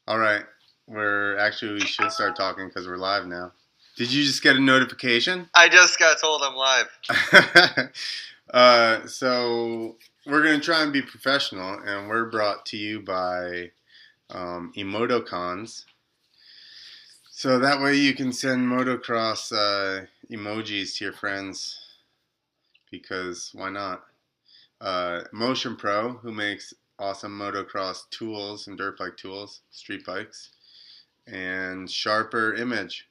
All right. We should start talking because we're live now. Did you just get a notification? I just got told I'm live. So we're going to try and be professional, and we're brought to you by Emotocons. So that way you can send motocross emojis to your friends, because why not? Motion Pro, who makes awesome motocross tools and dirt bike tools, street bikes, and Sharper Image.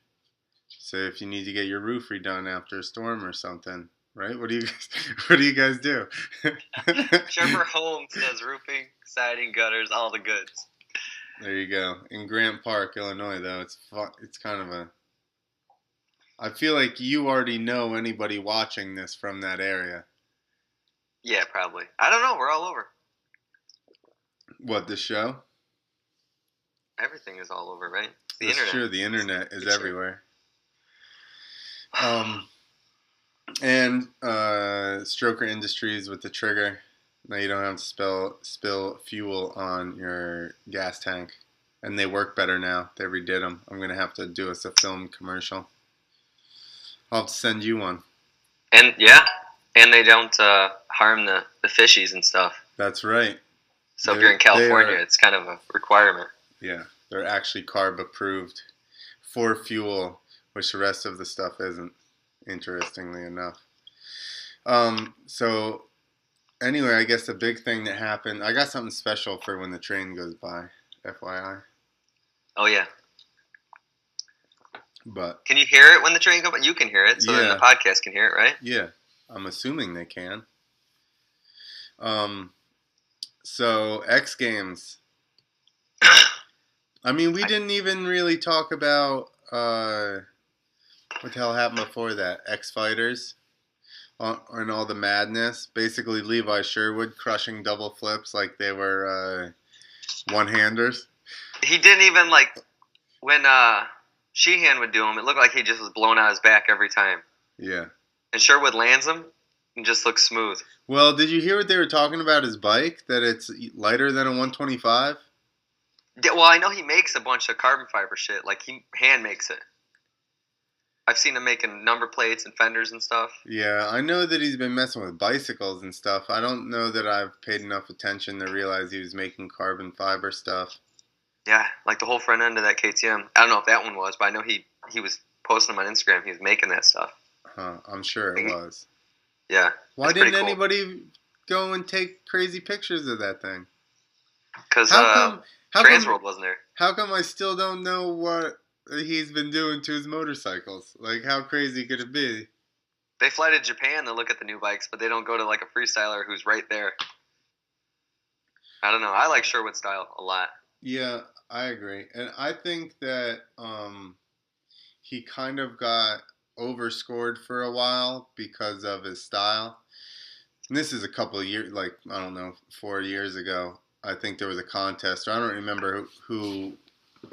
So if you need to get your roof redone after a storm or something, right? What do you guys do? Sharper Homes does roofing, siding, gutters, all the goods. There you go. In Grant Park, Illinois, though, it's kind of a. I feel like you already know anybody watching this from that area. Yeah, probably. I don't know. We're all over. What, the show? Everything is all over, right? That's true. The internet is everywhere. And Stroker Industries with the trigger. Now you don't have to spill fuel on your gas tank. And they work better now. They redid them. I'm going to have to do us a film commercial. I'll have to send you one. And they don't harm the fishies and stuff. That's right. So if you're in California, it's kind of a requirement. Yeah, they're actually carb approved for fuel, which the rest of the stuff isn't, interestingly enough. So anyway, I guess the big thing that happened, I got something special for when the train goes by, FYI. Oh, yeah. But can you hear it when the train goes by? You can hear it, so then the podcast can hear it, right? Yeah, I'm assuming they can. So XGames. I mean, we didn't even really talk about what the hell happened before that. X Fighters and all the madness. Basically, Levi Sherwood crushing double flips like they were one-handers. He didn't even, when Sheehan would do them, it looked like he just was blown out his back every time. Yeah. And Sherwood lands them and just looks smooth. Well, did you hear what they were talking about his bike? That it's lighter than a 125? Yeah, well, I know he makes a bunch of carbon fiber shit. Like, he hand makes it. I've seen him making number plates and fenders and stuff. Yeah, I know that he's been messing with bicycles and stuff. I don't know that I've paid enough attention to realize he was making carbon fiber stuff. Yeah, like the whole front end of that KTM. I don't know if that one was, but I know he was posting them on Instagram. He was making that stuff. Huh, I'm sure it was. Yeah. Why didn't anybody go and take crazy pictures of that thing? Because Transworld wasn't there. How come I still don't know what he's been doing to his motorcycles? Like, how crazy could it be? They fly to Japan to look at the new bikes, but they don't go to, like, a freestyler who's right there. I don't know. I like Sherwood's style a lot. Yeah, I agree. And I think that he kind of got overscored for a while because of his style. And this is a couple of years, 4 years ago. I think there was a contest. I don't remember who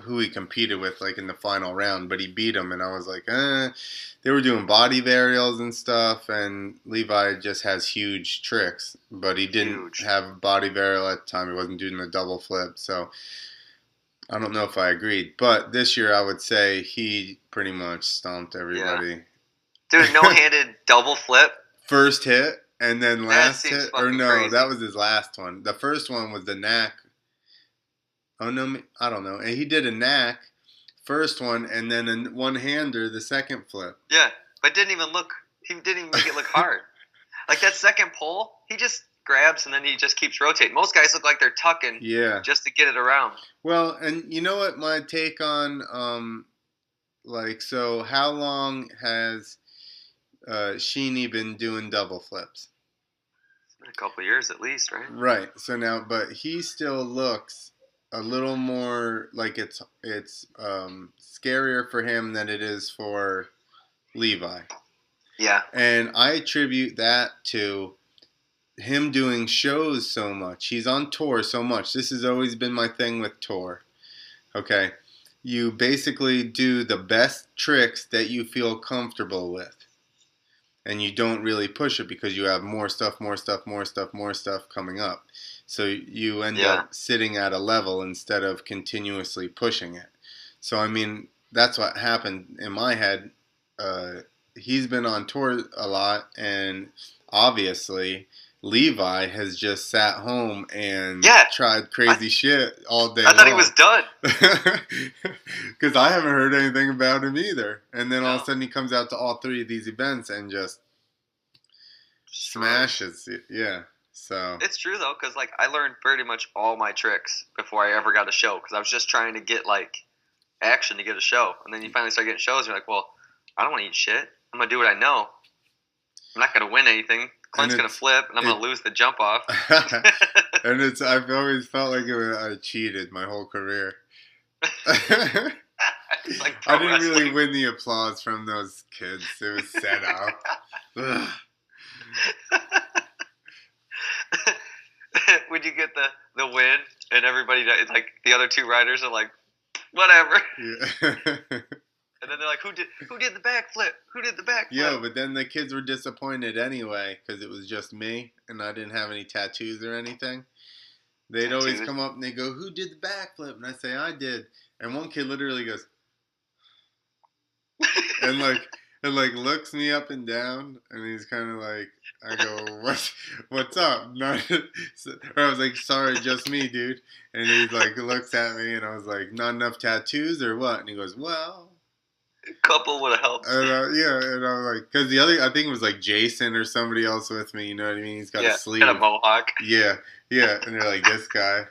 he competed with, in the final round, but he beat him, and I was like, They were doing body varials and stuff, and Levi just has huge tricks, but he didn't have a body varial at the time. He wasn't doing the double flip, so I don't know if I agreed. But this year, I would say he pretty much stomped everybody. Yeah. Dude, no-handed double flip. First hit, and then last hit. Or no, crazy. That was his last one. The first one was the knack. Oh, no, I don't know. And he did a knack, first one, and then a one-hander, the second flip. Yeah, but he didn't even make it look hard. Like that second pull, he just grabs and then he just keeps rotating. Most guys look like they're tucking just to get it around. Well, and you know what my take on, so how long has Sheeny been doing double flips? It's been a couple years at least, right? Right. So now, but he still looks a little more like it's scarier for him than it is for Levi. Yeah. And I attribute that to him doing shows so much. He's on tour so much. This has always been my thing with tour. Okay. You basically do the best tricks that you feel comfortable with. And you don't really push it because you have more stuff coming up. So you end up sitting at a level instead of continuously pushing it. So, I mean, that's what happened in my head. He's been on tour a lot, and obviously Levi has just sat home and tried crazy shit all day long. I thought he was done. Because I haven't heard anything about him either. And then all of a sudden he comes out to all 3 of these events and just smashes it. Yeah. So it's true though, because like I learned pretty much all my tricks before I ever got a show, because I was just trying to get like action to get a show, and then you finally start getting shows. And you're like, well, I don't want to eat shit. I'm gonna do what I know. I'm not gonna win anything. Clint's gonna flip, and I'm gonna lose the jump off. And I've always felt like I cheated my whole career. Like I didn't really win the applause from those kids. It was set up. Would you get the win, and everybody like the other 2 riders are like, whatever. Yeah. And then they're like, who did the backflip? Who did the backflip? Yeah, but then the kids were disappointed anyway because it was just me and I didn't have any tattoos or anything. They'd always come up and they go, who did the backflip? And I say, I did. And one kid literally goes, and looks me up and down, and he's kind of like, I go, what's up? Or I was like, sorry, just me, dude. And he like looks at me, and I was like, not enough tattoos or what? And he goes, well, a couple would have helped. And and I was like, because the other, I think it was like Jason or somebody else with me. You know what I mean? He's got a sleeve, and a mohawk. Yeah. And they're like, this guy.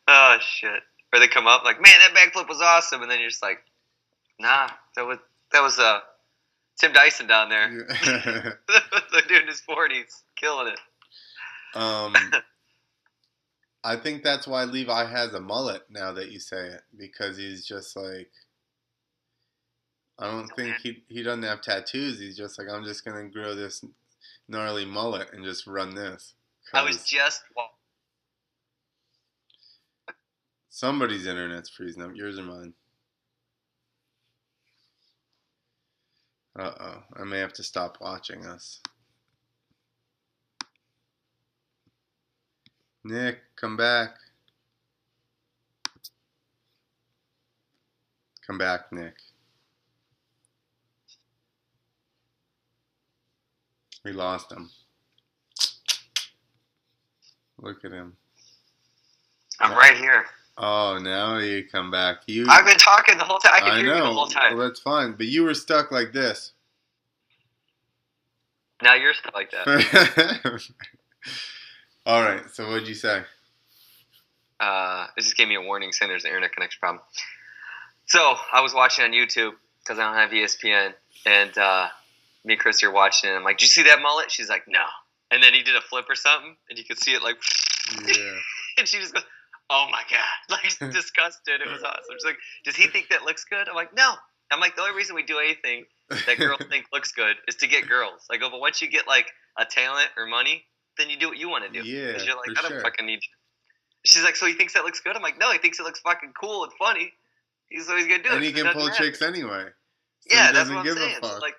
Oh shit! Or they come up like, man, that backflip was awesome, and then you're just like, nah, that was Tim Dyson down there. The dude in his 40s, killing it. I think that's why Levi has a mullet now that you say it, because he's just like, I don't think he doesn't have tattoos. He's just like, I'm just gonna grow this gnarly mullet and just run this. I was just. Somebody's internet's freezing up. Yours or mine? Uh-oh. I may have to stop watching us. Nick, come back. Come back, Nick. We lost him. Look at him. I'm right here. Oh, now you come back. I've been talking the whole time. I can hear know. You the whole time. Well, that's fine. But you were stuck like this. Now you're stuck like that. All right. So what'd you say? It just gave me a warning saying there's an internet connection problem. So I was watching on YouTube because I don't have ESPN, and me and Chris are watching it. I'm like, "Did you see that mullet?" She's like, "No." And then he did a flip or something, and you could see it like, yeah. And she just goes, "Oh my god!" Like disgusted. It was awesome. She's like, "Does he think that looks good?" I'm like, "No." I'm like, the only reason we do anything that girls think looks good is to get girls. I go, but once you get like a talent or money, then you do what you want to do. Yeah, because you're like, I don't fucking need you. She's like, so he thinks that looks good? I'm like, no, he thinks it looks fucking cool and funny. He's always gonna do it. And he can pull chicks anyway. So yeah, that's what I'm saying. So like,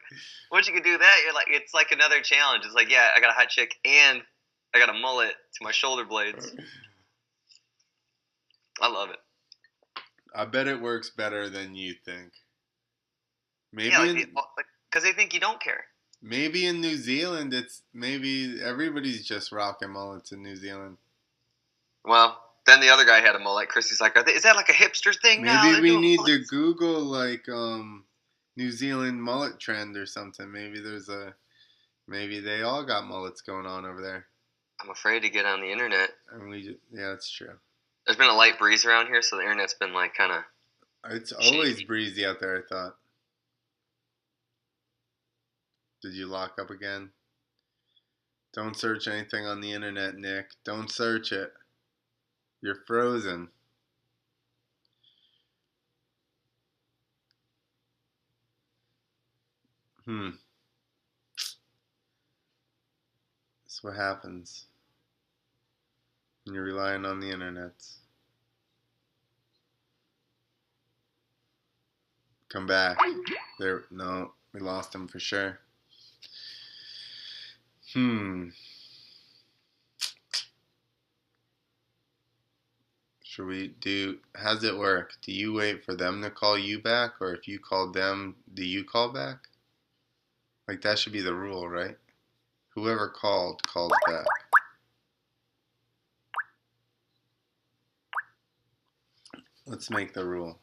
once you can do that, you're like, it's like another challenge. It's like, yeah, I got a hot chick and I got a mullet to my shoulder blades. I love it. I bet it works better than you think. Maybe because they think you don't care. Maybe in New Zealand, maybe everybody's just rocking mullets in New Zealand. Well, then the other guy had a mullet. Chrissy's like, is that like a hipster thing now? Maybe we need to Google like New Zealand mullet trend or something. Maybe they all got mullets going on over there. I'm afraid to get on the internet. Yeah, that's true. There's been a light breeze around here, so the internet's been like kind of. It's always breezy out there, I thought. Did you lock up again? Don't search anything on the internet, Nick. Don't search it. You're frozen. That's what happens when you're relying on the internet. Come back. There. No, we lost him for sure. How's it work? Do you wait for them to call you back, or if you call them, do you call back? Like, that should be the rule, right? Whoever called, calls back. Let's make the rule.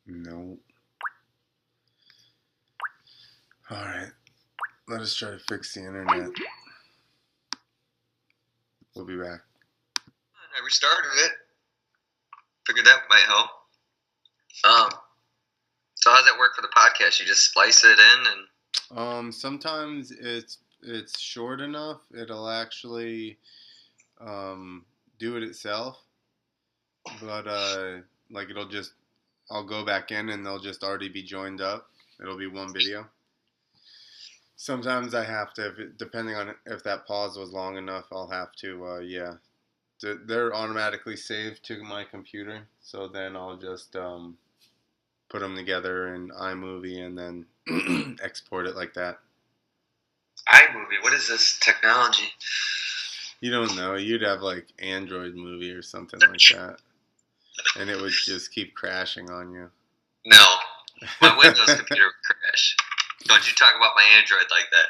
No. Alright. Let us try to fix the internet. We'll be back. I restarted it. Figured that might help. So how's that work for the podcast? You just splice it in and Sometimes it's short enough, it'll actually do it itself. But like I'll go back in and they'll just already be joined up. It'll be one video. Sometimes I have to, depending on if that pause was long enough, I'll have to, yeah. They're automatically saved to my computer, so then I'll just put them together in iMovie and then export it like that. iMovie, what is this technology? You don't know. You'd have like Android movie or something like that. And it would just keep crashing on you. No. My Windows computer would crash. Don't you talk about my Android like that.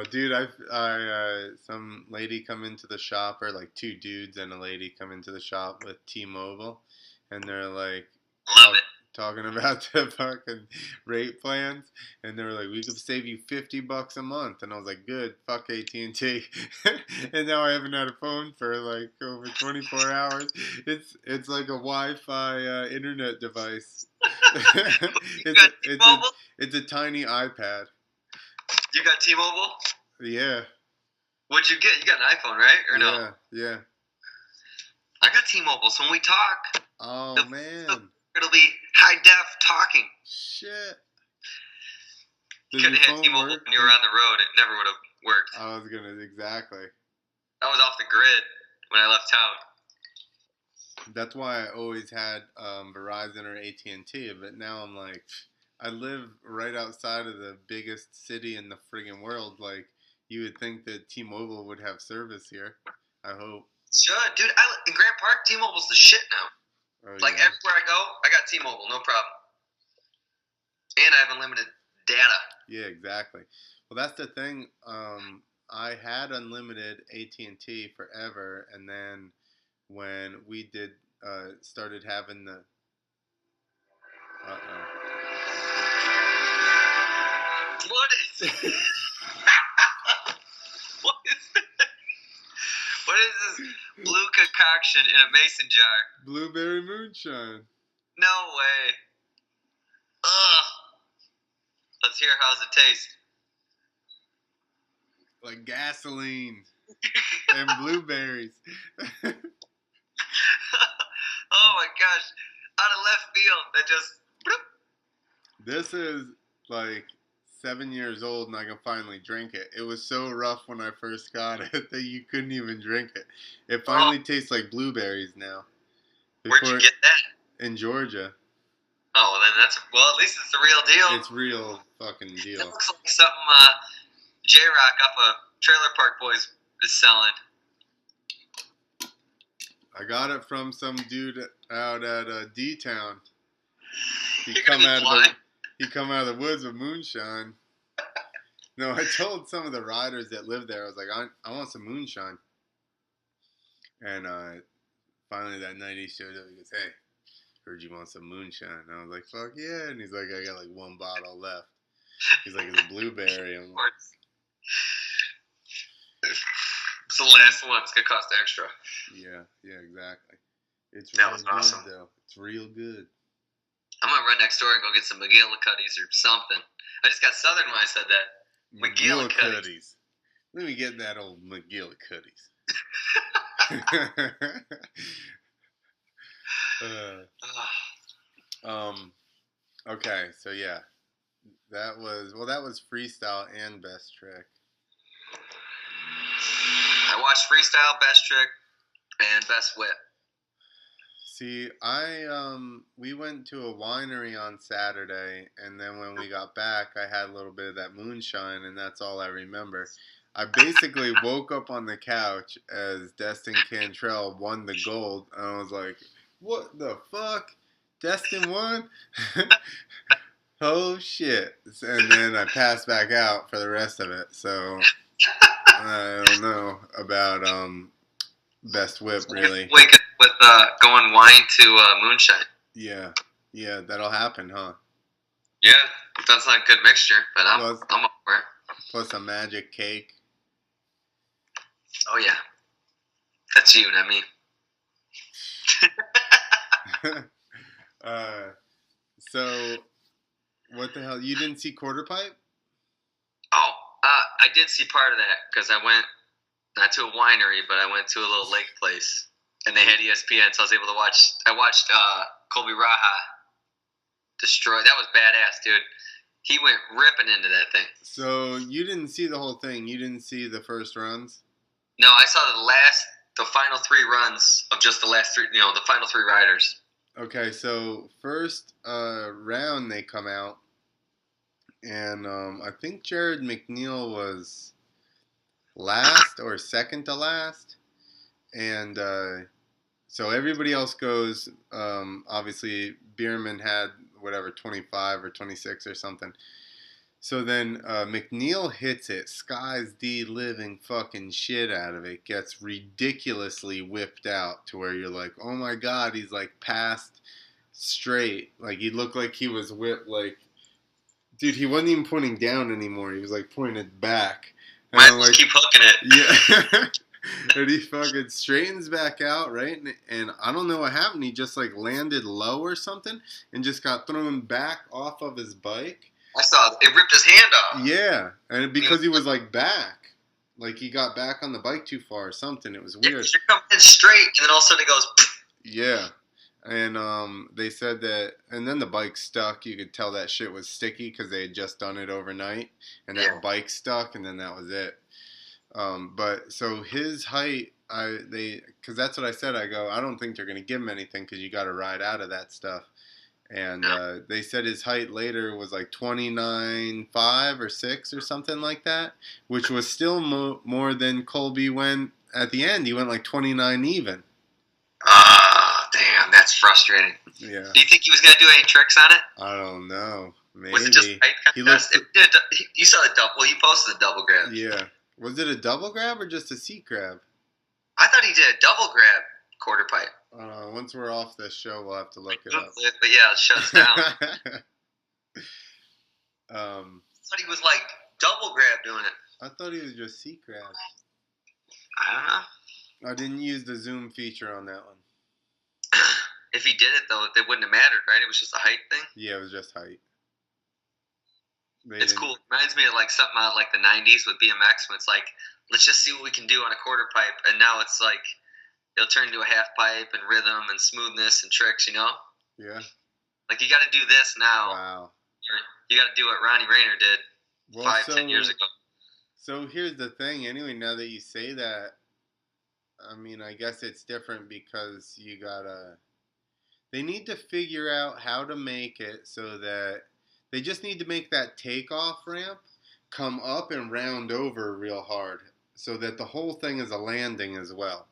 Dude, I some lady come into the shop, or like two dudes and a lady come into the shop with T-Mobile, and they're like, Love it. talking about the fucking rate plans, and they were like, we could save you $50 a month, and I was like, good, fuck AT&T. And now I haven't had a phone for like over 24 hours. It's like a Wi-Fi internet device. It's a tiny iPad. You got T-Mobile? Yeah. What'd you get? You got an iPhone, right? Or no? Yeah. I got T-Mobile, so when we talk, man, it'll be high def talking. Shit. You couldn't have had T-Mobile when you were on the road. It never would have worked. Exactly. I was off the grid when I left town. That's why I always had Verizon or AT&T, but now I'm like, I live right outside of the biggest city in the friggin' world. Like, you would think that T-Mobile would have service here. I hope. Sure, dude. In Grant Park, T-Mobile's the shit now. Oh, like, everywhere I go, I got T-Mobile, no problem. And I have unlimited data. Yeah, exactly. Well, that's the thing. I had unlimited AT&T forever, and then when we started having the... What is it? What is this blue concoction in a mason jar? Blueberry moonshine. No way. Ugh. Let's hear how's it taste. Like gasoline and blueberries. Oh my gosh. Out of left field, that just... Bloop. This is like 7 years old and I can finally drink it. It was so rough when I first got it that you couldn't even drink it. It finally tastes like blueberries now. Where'd you get that? In Georgia. Oh, then at least it's the real deal. It's real fucking deal. It looks like something J-Rock off of Trailer Park Boys is selling. I got it from some dude out at D-Town. He come out of the woods with moonshine. No, I told some of the riders that live there, I was like, I want some moonshine. And finally that night he showed up. He goes, hey, heard you want some moonshine. And I was like, fuck yeah. And he's like, I got like one bottle left. He's like, it's a blueberry. I'm like, it's the last one. It's going to cost extra. Yeah, exactly. It's real good, awesome. Though. It's real good. I'm going to run next door and go get some McGillicuddies or something. I just got Southern when I said that. McGillicuddies. Let me get that old McGillicuddies. Okay, so yeah. That was freestyle and best trick. I watched freestyle, best trick, and best whip. See, we went to a winery on Saturday, and then when we got back, I had a little bit of that moonshine, and that's all I remember. I basically woke up on the couch as Destin Cantrell won the gold, and I was like, "What the fuck? Destin won? Oh shit!" And then I passed back out for the rest of it. So I don't know about best whip really. Wake up with going wine to moonshine. Yeah, yeah, that'll happen, huh? Yeah, that's not a good mixture, but Plus, I'm up for it. plus a magic cake. Oh yeah, that's you, not me. uh, so what the hell? You didn't see Quarter Pipe? Oh, I did see part of that because I went not to a winery, but I went to a little lake place, and they had ESPN, so I was able to watch. I watched Colby Raha destroy. That was badass, dude. He went ripping into that thing. So you didn't see the whole thing. You didn't see the first runs. No, I saw the final 3 runs of just the last 3. The final 3 riders. Okay, so first round they come out, and I think Jared McNeil was last or second to last, and so everybody else goes. Obviously, Bierman had whatever 25 or 26 or something. So then McNeil hits it, skies the living fucking shit out of it, gets ridiculously whipped out to where you're like, oh my god, he's like passed straight. Like he looked like he was whipped, like, dude, he wasn't even pointing down anymore. He was like pointed back. And Might I'm like, keep hooking it. yeah. And he fucking straightens back out, right? And I don't know what happened. He just like landed low or something and just got thrown back off of his bike. I saw it ripped his hand off. Yeah, and because he was like back, like he got back on the bike too far or something. It was weird. Yeah, you're coming in straight, and then all of a sudden it goes. Yeah, and they said that, and then the bike stuck. You could tell that shit was sticky because they had just done it overnight, and that bike stuck, and then that was it. But so his height, because that's what I said. I go, I don't think they're gonna give him anything because you got to ride out of that stuff. And they said his height later was like 29.5 or 6 or something like that, which was still more than Colby went at the end. He went like 29 even. Ah, damn, that's frustrating. Yeah. Do you think he was going to do any tricks on it? I don't know. Maybe. Was it just a height contest? You saw the double. Well, you posted the double grab. Yeah. Was it a double grab or just a seat grab? I thought he did a double grab quarter pipe. Once we're off this show, we'll have to look it up. But yeah, it shuts down. I thought he was like double grab doing it. I thought he was just seat grab. I don't know. I didn't use the zoom feature on that one. If he did it, though, it wouldn't have mattered, right? It was just a height thing? Yeah, it was just height. It's cool. It reminds me of like something out of like the 90s with BMX when it's like, let's just see what we can do on a quarter pipe. And now it's like, it'll turn into a half pipe and rhythm and smoothness and tricks, you know? Yeah. Like, you got to do this now. Wow. You got to do what Ronnie Rayner did 10 years ago. So here's the thing. Anyway, now that you say that, I mean, I guess it's different because you gotta... They need to figure out how to make it so that... They just need to make that takeoff ramp come up and round over real hard so that the whole thing is a landing as well.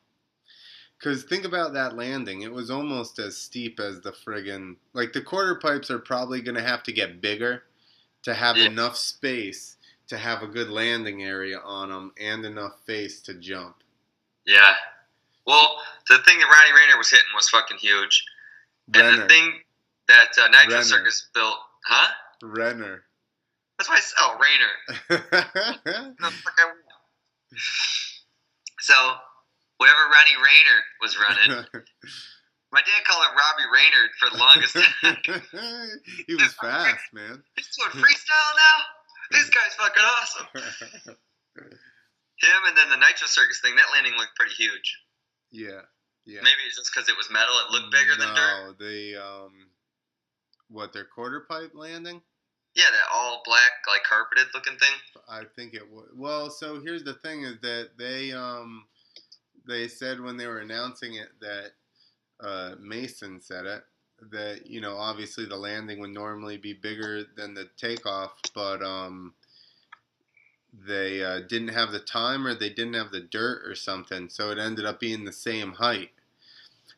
Because think about that landing. It was almost as steep as the friggin'... Like, the quarter pipes are probably going to have to get bigger to have enough space to have a good landing area on them and enough face to jump. Yeah. Well, the thing that Ronnie Rayner was hitting was fucking huge. And the thing that Nitro Circus built... Huh? Renner. That's why I said, oh, Rayner. So, whatever Ronnie Rayner was running, my dad called him Robbie Rayner for the longest time. He was fast, man. He's doing freestyle now? This guy's fucking awesome. Him and then the Nitro Circus thing, that landing looked pretty huge. Yeah. Yeah. Maybe it's just because it was metal, it looked bigger than dirt. No, their quarter pipe landing? Yeah, that all black, like carpeted looking thing. I think it was. Well, so here's the thing: is that they said when they were announcing it that Mason said it, that obviously the landing would normally be bigger than the takeoff, but they didn't have the time, or they didn't have the dirt or something, so it ended up being the same height.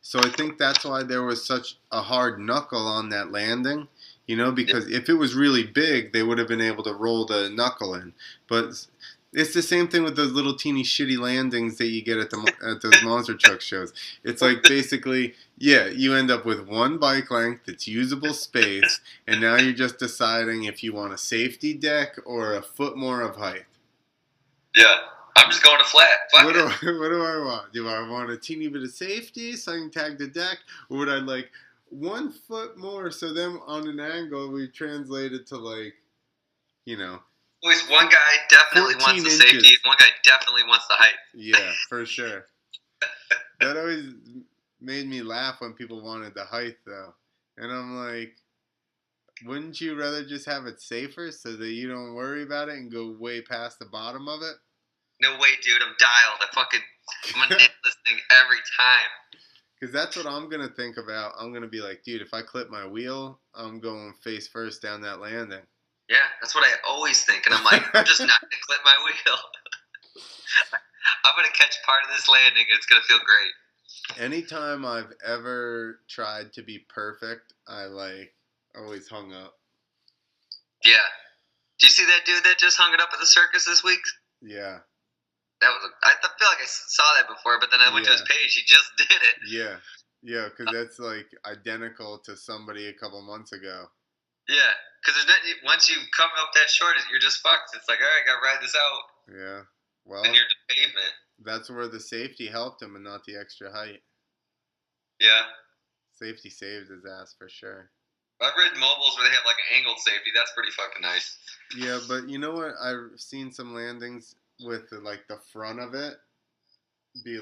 So I think that's why there was such a hard knuckle on that landing, because if it was really big, they would have been able to roll the knuckle in. But it's the same thing with those little teeny shitty landings that you get at those monster truck shows. It's like basically, yeah, you end up with one bike length that's usable space, and now you're just deciding if you want a safety deck or a foot more of height. Yeah. I'm just going to flat. What do I want? Do I want a teeny bit of safety so I can tag the deck? Or would I like 1 foot more so then on an angle we translate it to Always one guy definitely wants the safety, and one guy definitely wants the height. Yeah, for sure. That always made me laugh when people wanted the height, though. And I'm like, wouldn't you rather just have it safer so that you don't worry about it and go way past the bottom of it? No way, dude. I'm dialed. I'm gonna nail this thing every time. Because that's what I'm gonna think about. I'm gonna be like, dude, if I clip my wheel, I'm going face first down that landing. Yeah, that's what I always think, and I'm like, I'm just not gonna clip my wheel. I'm gonna catch part of this landing, and it's gonna feel great. Anytime I've ever tried to be perfect, I always hung up. Yeah. Do you see that dude that just hung it up at the circus this week? Yeah. I feel like I saw that before, but then I went to his page. He just did it. Yeah. Yeah, because that's identical to somebody a couple months ago. Yeah, because once you come up that short, you're just fucked. It's like, all right, I gotta ride this out. Yeah. Well, and you're just pavement. That's where the safety helped him and not the extra height. Yeah. Safety saved his ass for sure. I've read mobiles where they have an angled safety. That's pretty fucking nice. Yeah, but you know what? I've seen some landings with the front of it be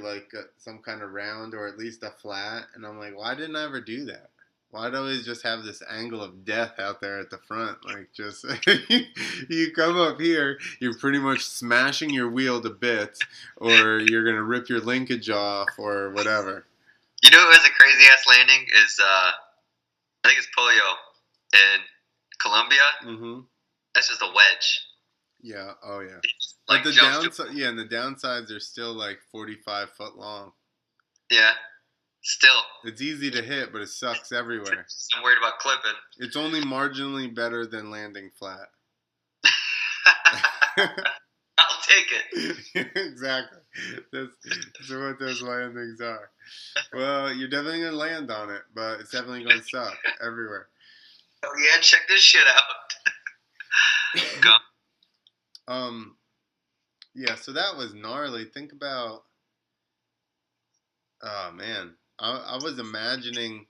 some kind of round or at least a flat, and I'm like, why didn't I ever do that? Why'd I always just have this angle of death out there at the front? Just you come up here, you're pretty much smashing your wheel to bits, or you're gonna rip your linkage off or whatever. You know what was a crazy ass landing is I think it's Pollo in Colombia. Mm-hmm. That's just a wedge. Yeah. Oh yeah. But the downside, and the downsides are still 45 foot long. Yeah. Still. It's easy to hit, but it sucks everywhere. I'm worried about clipping. It's only marginally better than landing flat. I'll take it. Exactly. That's what those landings are. Well, you're definitely going to land on it, but it's definitely going to suck everywhere. Oh yeah, check this shit out. Go. Yeah, so that was gnarly. Think about, oh man, I was imagining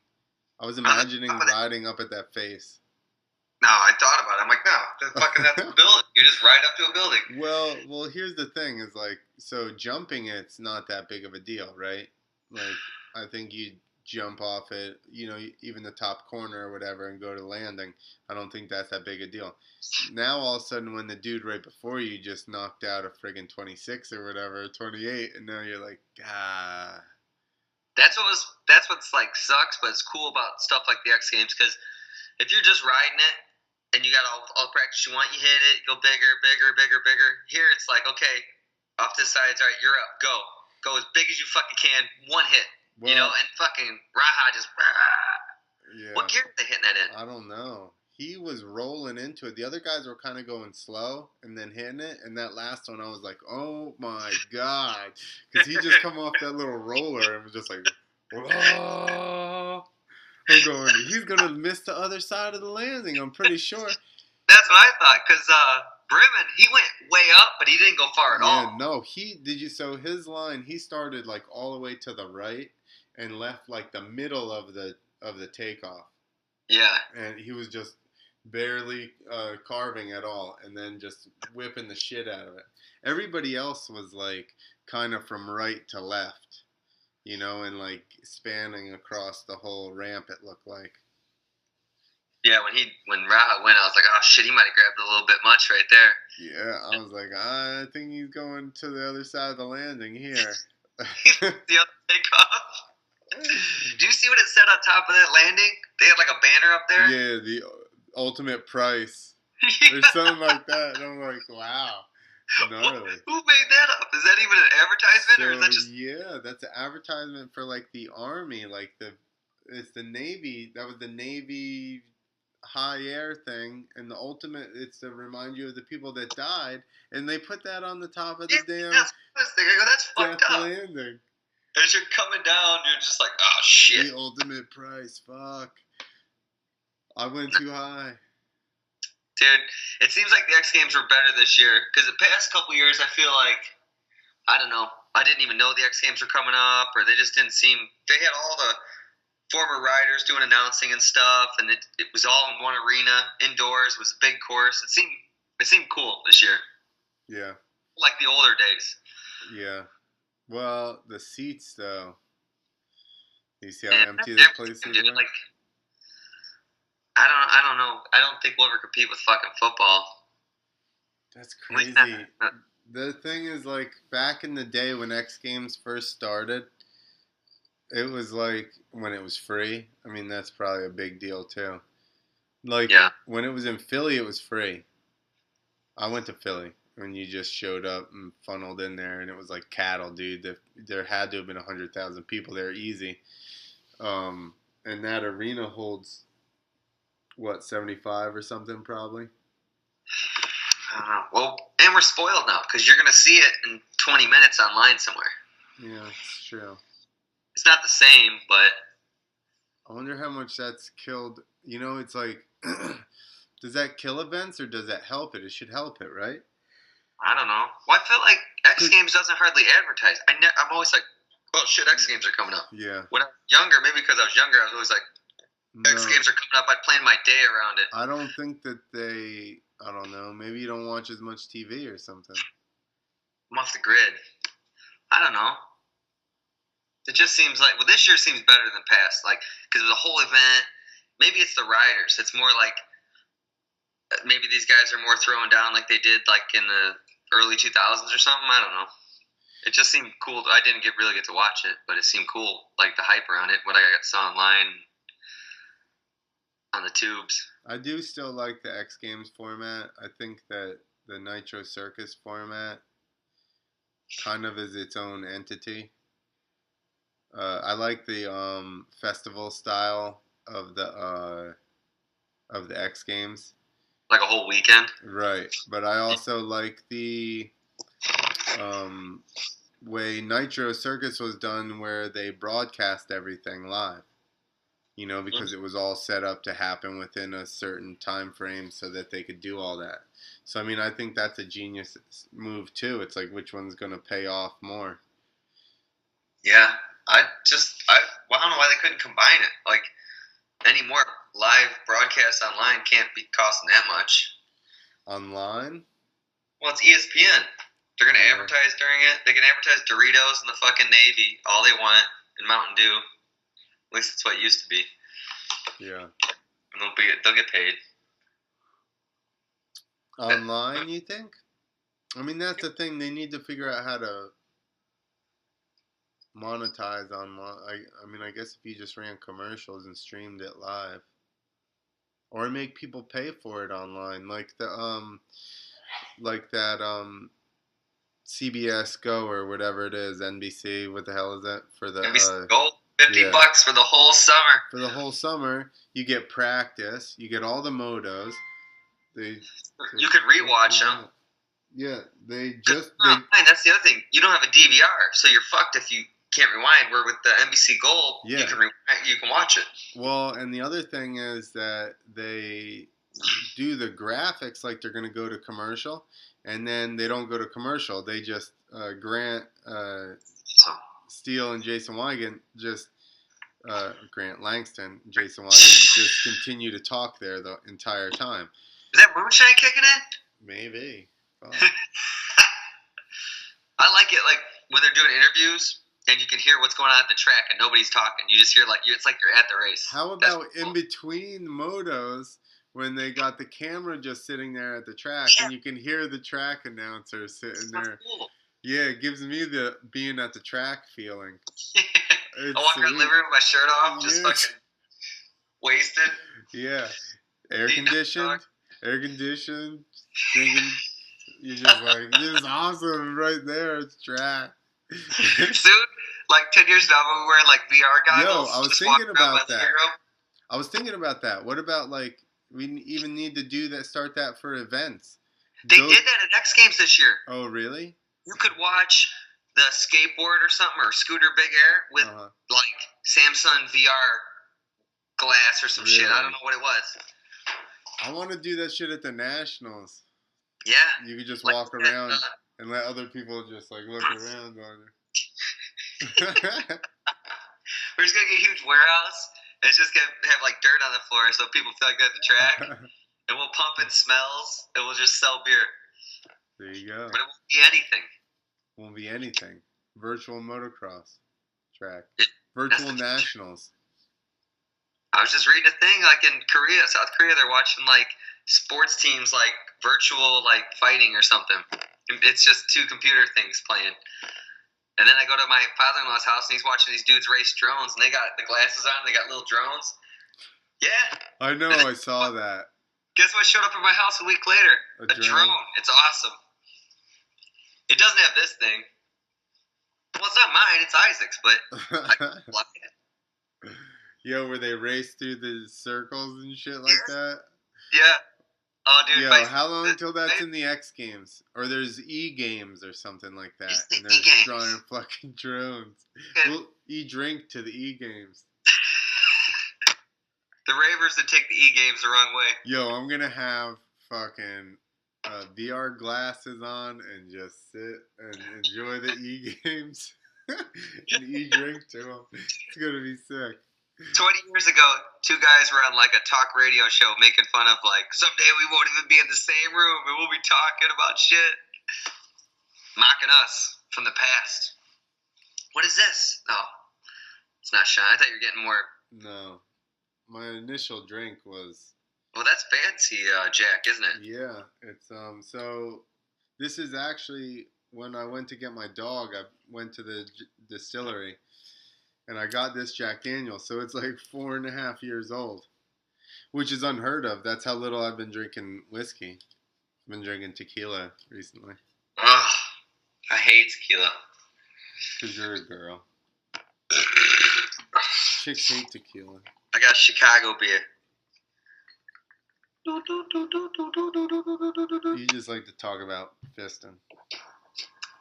riding up at that face. No, I thought about it. I'm like, no, that's a building. You just ride up to a building. Well, here's the thing: is so jumping it's not that big of a deal, right? I think you jump off it, even the top corner or whatever, and go to landing. I don't think that's that big a deal. Now all of a sudden, when the dude right before you just knocked out a friggin' 26 or whatever, 28, and now you're like, ah. That's what's sucks, but it's cool about stuff like the XGames, because if you're just riding it and you got all the practice you want, you hit it, go bigger. Here it's like, okay, off to the sides, all right, you're up, go as big as you fucking can, one hit. Well, and fucking Raha just. Yeah. What gear are they hitting that in? I don't know. He was rolling into it. The other guys were kind of going slow and then hitting it. And that last one, I was like, oh my God. Because he just come off that little roller and was just like, oh. I'm going, he's going to miss the other side of the landing, I'm pretty sure. That's what I thought. Because Bremen, he went way up, but he didn't go far at all. Yeah, no. So his line, he started all the way to the right and left the middle of the takeoff. Yeah. And he was just barely carving at all, and then just whipping the shit out of it. Everybody else was kind of from right to left, and spanning across the whole ramp, it looked like. Yeah, when Raha went, I was like, oh shit, he might have grabbed a little bit much right there. Yeah, I was like, I think he's going to the other side of the landing here. The other takeoff. Do you see what it said on top of that landing? They had like a banner up there. Yeah, the ultimate price or something like that. And I'm like, wow, gnarly. Who made that up? Is that even an advertisement, or is that just? Yeah, that's an advertisement for like the army, like it's the Navy. That was the Navy high air thing, and the ultimate. It's to remind you of the people that died, and they put that on the top of the damn That's what I was thinking. I go, that's fucked death up. landing. As you're coming down, you're just like, oh shit. The ultimate price. Fuck. I went too high. Dude, it seems like the X Games were better this year because the past couple years, I feel like, I don't know, I didn't even know the X Games were coming up, or they just didn't seem. They had all the former riders doing announcing and stuff, and it was all in one arena, indoors. It was a big course. It seemed cool this year. Yeah. Like the older days. Yeah. Well, the seats though. You see how empty the place is? Like, I don't know. I don't think we'll ever compete with fucking football. That's crazy. The thing is, like, back in the day when X Games first started, it was like when it was free. I mean, that's probably a big deal too. Like, when it was in Philly, it was free. I went to Philly when you just showed up and funneled in there, and it was like cattle, dude. There had to have been 100,000 people there, easy. And that arena holds, what, 75 or something, probably? Well, and we're spoiled now because you're going to see it in 20 minutes online somewhere. Yeah, it's true. It's not the same, but... I wonder how much that's killed. You know, it's like, does that kill events or does that help it? It should help it, right? I don't know. Well, I feel like X Games doesn't hardly advertise. I'm always like, oh shit, X Games are coming up. Yeah. When I was younger, maybe because I was younger, I was always like, X Games are coming up. I'd plan my day around it. I don't think that I don't know. Maybe you don't watch as much TV or something. I'm off the grid. I don't know. It just seems like, well, this year seems better than past. Like, because it was a whole event. Maybe it's the riders. It's more like, maybe these guys are more throwing down like they did like in the early 2000s or something. I don't know. It just seemed cool. I didn't really get to watch it, but it seemed cool. Like the hype around it, what I saw online on the tubes. I do still like the X Games format. I think that the Nitro Circus format kind of is its own entity. I like the festival style of the X Games. Like a whole weekend? Right. But I also like the way Nitro Circus was done where they broadcast everything live. You know, because it was all set up to happen within a certain time frame so that they could do all that. So, I mean, I think that's a genius move, too. It's like, which one's going to pay off more? Yeah. I don't know why they couldn't combine it. Like, any more live broadcasts online can't be costing that much. Online? Well, it's ESPN. They're going to advertise during it. They can advertise Doritos and the fucking Navy all they want and Mountain Dew. At least that's what it used to be. Yeah. And they'll get paid. Online, you think? I mean, that's the thing. They need to figure out how to monetize online. I mean, I guess if you just ran commercials and streamed it live, or make people pay for it online, like that CBS Go or whatever it is, NBC. What the hell is that for the NBC Gold? $50 for the whole summer. For the whole summer, you get practice. You get all the motos. You could rewatch them. Yeah, that's the other thing. You don't have a DVR, so you're fucked if you can't rewind. Where with the NBC Gold, you can rewind, you can watch it. Well, and the other thing is that they do the graphics like they're going to go to commercial, and then they don't go to commercial. They just Grant Steele and Jason Weigand Grant Langston, Jason Weigand just continue to talk there the entire time. Is that moonshine kicking in? Maybe. Oh. I like it, like when they're doing interviews and you can hear what's going on at the track and nobody's talking. You just hear it's like you're at the race. How about in between motos when they got the camera just sitting there at the track and you can hear the track announcer sitting there? Cool. Yeah, it gives me the being at the track feeling. I walk around the living room with my shirt off, just fucking wasted. Yeah. Air conditioned, drinking. You're just like, this is awesome right there. It's track. Soon, like 10 years now, we're wearing like VR goggles. Yo, I was thinking about that. I was thinking about that. What about like we even need to do that? Start that for events. They did that at X Games this year. Oh, really? You could watch the skateboard or something or scooter Big Air with like Samsung VR glass or some shit. I don't know what it was. I want to do that shit at the Nationals. Yeah. You could just walk around and let other people just like look around on it. We're just gonna get a huge warehouse and it's just gonna have like dirt on the floor so people feel like they're at the track. And we'll pump in smells and we'll just sell beer. There you go. But it won't be anything. Won't be anything. Virtual motocross track. Virtual Nationals. I was just reading a thing like in Korea, South Korea, they're watching like sports teams like virtual like fighting or something. It's just two computer things playing. And then I go to my father-in-law's house and he's watching these dudes race drones and they got the glasses on, they got little drones. Yeah. I know, I saw that. Guess what showed up at my house a week later? A drone. It's awesome. It doesn't have this thing. Well, it's not mine, it's Isaac's, but I like it. Yo, where they race through the circles and shit like that? Yeah. Oh, dude. Yo, how long until that's in the X Games? Or there's E-Games or something like that. And they're drawing fucking drones. We'll E-drink to the E-Games. The ravers that take the E-Games the wrong way. Yo, I'm going to have fucking VR glasses on and just sit and enjoy the E-Games. And E-drink to them. It's going to be sick. 20 years ago, two guys were on like a talk radio show making fun of like, someday we won't even be in the same room and we'll be talking about shit. Mocking us from the past. What is this? Oh, it's not Sean. I thought you were getting more. No. My initial drink was... Well, that's fancy, Jack, isn't it? Yeah. It's, so this is actually when I went to get my dog, I went to the distillery. And I got this Jack Daniels, so it's like 4.5 years old, which is unheard of. That's how little I've been drinking whiskey. I've been drinking tequila recently. Ugh, I hate tequila. Because you're a girl. Chicks hate tequila. I got Chicago beer. You just like to talk about fisting.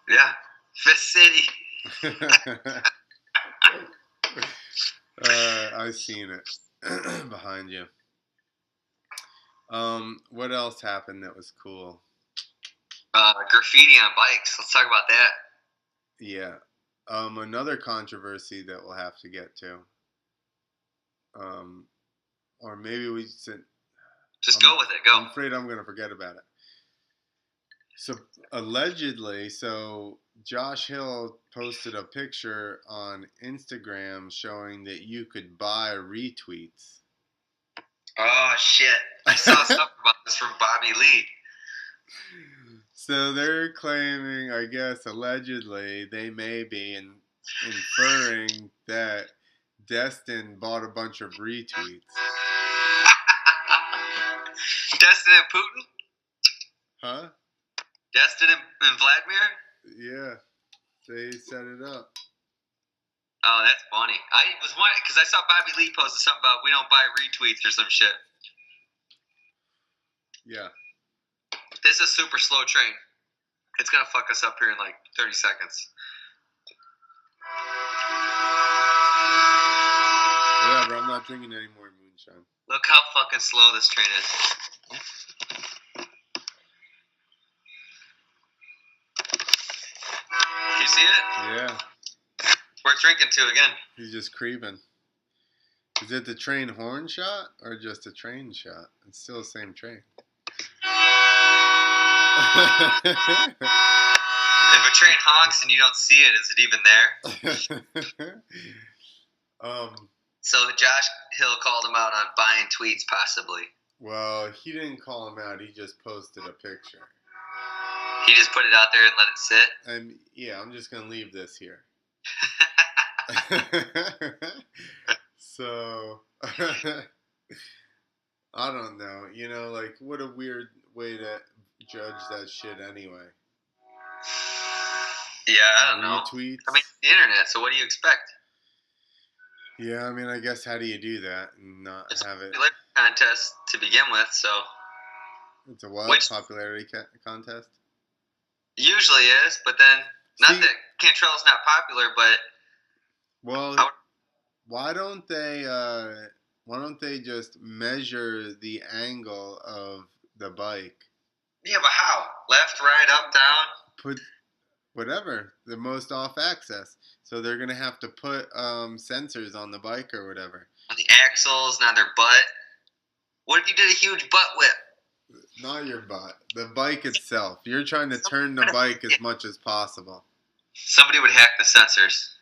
Yeah, Fist City. I've seen it behind you. What else happened that was cool? Graffiti on bikes. Let's talk about that. Yeah. Another controversy that we'll have to get to. Or maybe we should... Just go with it. Go. I'm afraid I'm going to forget about it. So, allegedly, Josh Hill posted a picture on Instagram showing that you could buy retweets. Oh, shit. I saw something about this from Bobby Lee. So they're claiming, I guess, allegedly, they may be inferring that Destin bought a bunch of retweets. Destin and Putin? Huh? Destin and Vladimir? Yeah. They set it up. Oh, that's funny. I was wondering, because I saw Bobby Lee posted something about we don't buy retweets or some shit. Yeah. This is a super slow train. It's going to fuck us up here in like 30 seconds. Whatever, I'm not drinking any more moonshine. Look how fucking slow this train is. You see it? Yeah. Worth drinking to again. He's just creeping. Is it the train horn shot or just a train shot? It's still the same train. If a train honks and you don't see it, is it even there? So Josh Hill called him out on buying tweets, possibly. Well, he didn't call him out. He just posted a picture. He just put it out there and let it sit? Yeah, I'm just going to leave this here. So I don't know. Like what a weird way to judge that shit anyway. Yeah, I don't know. Retweets. I mean, it's the internet, so what do you expect? Yeah, I mean, I guess how do you do that and not It's have a it? popularity contest to begin with, so It's a what? which Popularity contest? usually is, but then not See, that Cantrell's not popular, but well, I would, why don't they just measure the angle of the bike? yeah, but how? Left, right, up, down? Put whatever the most off axis. So they're gonna have to put sensors on the bike or whatever. On the axles, not their butt. What if you did a huge butt whip? Not your butt. The bike itself. You're trying to turn the bike as much as possible. Somebody would hack the sensors.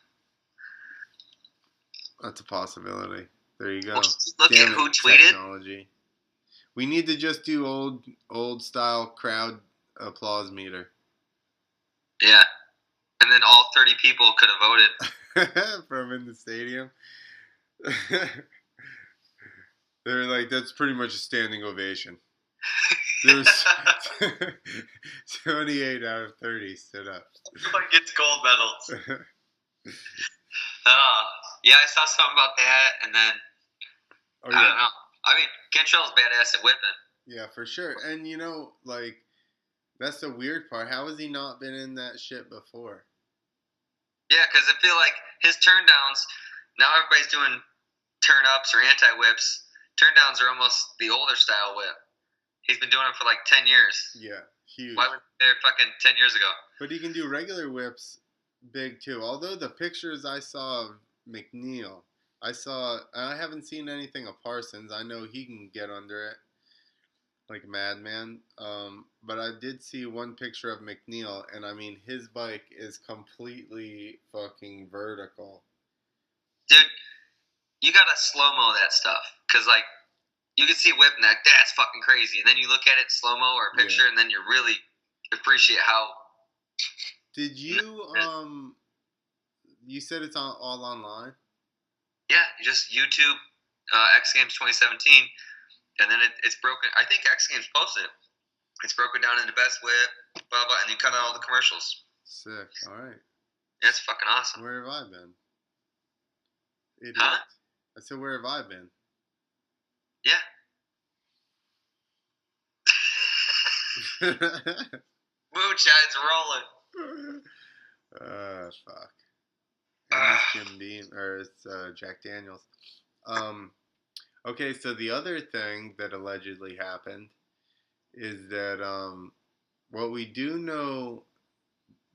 That's a possibility. There you go. Well, look Damn at who it, tweeted. technology. We need to just do old style crowd applause meter. Yeah. And then all 30 people could have voted. From in the stadium. They're like, that's pretty much a standing ovation. There's 28 out of 30 stood up. Everyone gets gold medals. Yeah, I saw something about that, and then I don't know. I mean, Cantrell's badass at whipping. Yeah, for sure. And like, that's the weird part. How has he not been in that shit before? Yeah, because I feel like his turn downs, now everybody's doing turn ups or anti whips. Turn downs are almost the older style whip. He's been doing them for like 10 years. Yeah, huge. Why was they fucking 10 years ago? But he can do regular whips big too. Although the pictures I saw of McNeil, I haven't seen anything of Parsons. I know he can get under it like a madman. But I did see one picture of McNeil, and I mean, his bike is completely fucking vertical. Dude, you gotta slow-mo that stuff. Because, like, you can see whip neck, that's fucking crazy. And then you look at it slow-mo or a picture, and then you really appreciate how... Did you, you said it's all online? Yeah, you just YouTube XGames 2017, and then it's broken. I think XGames posted it. It's broken down into best whip, blah, blah, and you cut out all the commercials. Sick, alright. Yeah, it's fucking awesome. Where have I been? Idiot. Huh? I said, where have I been? Yeah. Moonshine's rolling. Fuck. It's Jim Beam, or it's Jack Daniels. Okay, so the other thing that allegedly happened is that what we do know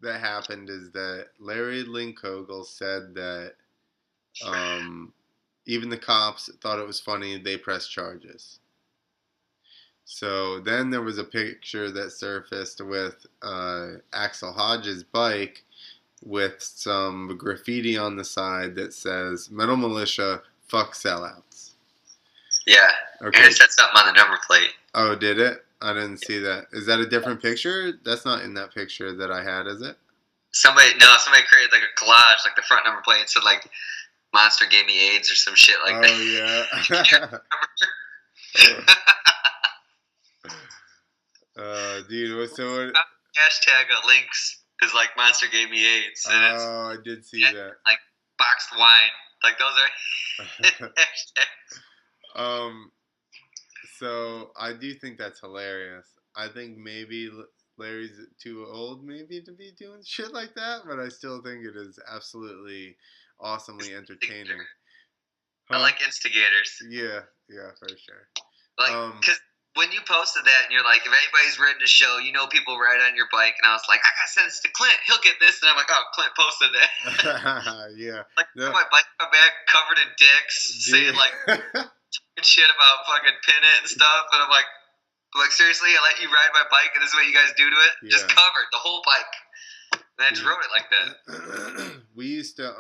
that happened is that Larry Linkogel said that even the cops thought it was funny, they pressed charges. So then there was a picture that surfaced with Axel Hodge's bike with some graffiti on the side that says Metal Militia, fuck sellouts. Yeah. Okay. And it said something on the number plate. Oh, did it? I didn't see that. Is that a different picture? That's not in that picture that I had, is it? Somebody created like a collage, like the front number plate said like Monster gave me AIDS or some shit like that. Yeah. Dude, so what? Hashtag links is like Monster gave me AIDS. And I did see that. Like boxed wine. Like those are hashtags. So I do think that's hilarious. I think maybe Larry's too old maybe to be doing shit like that, but I still think it is absolutely awesomely entertaining. I like instigators. Yeah, for sure. Like, because when you posted that and you're like, if anybody's ridden a show, people ride on your bike, and I was like, I gotta send this to Clint. He'll get this, and I'm like, oh, Clint posted that. Yeah. Like, my bike come back covered in dicks, saying like shit about fucking pin it and stuff, and I'm like, seriously, I let you ride my bike, and this is what you guys do to it? Yeah. Just covered the whole bike. And I just wrote it like that. We used to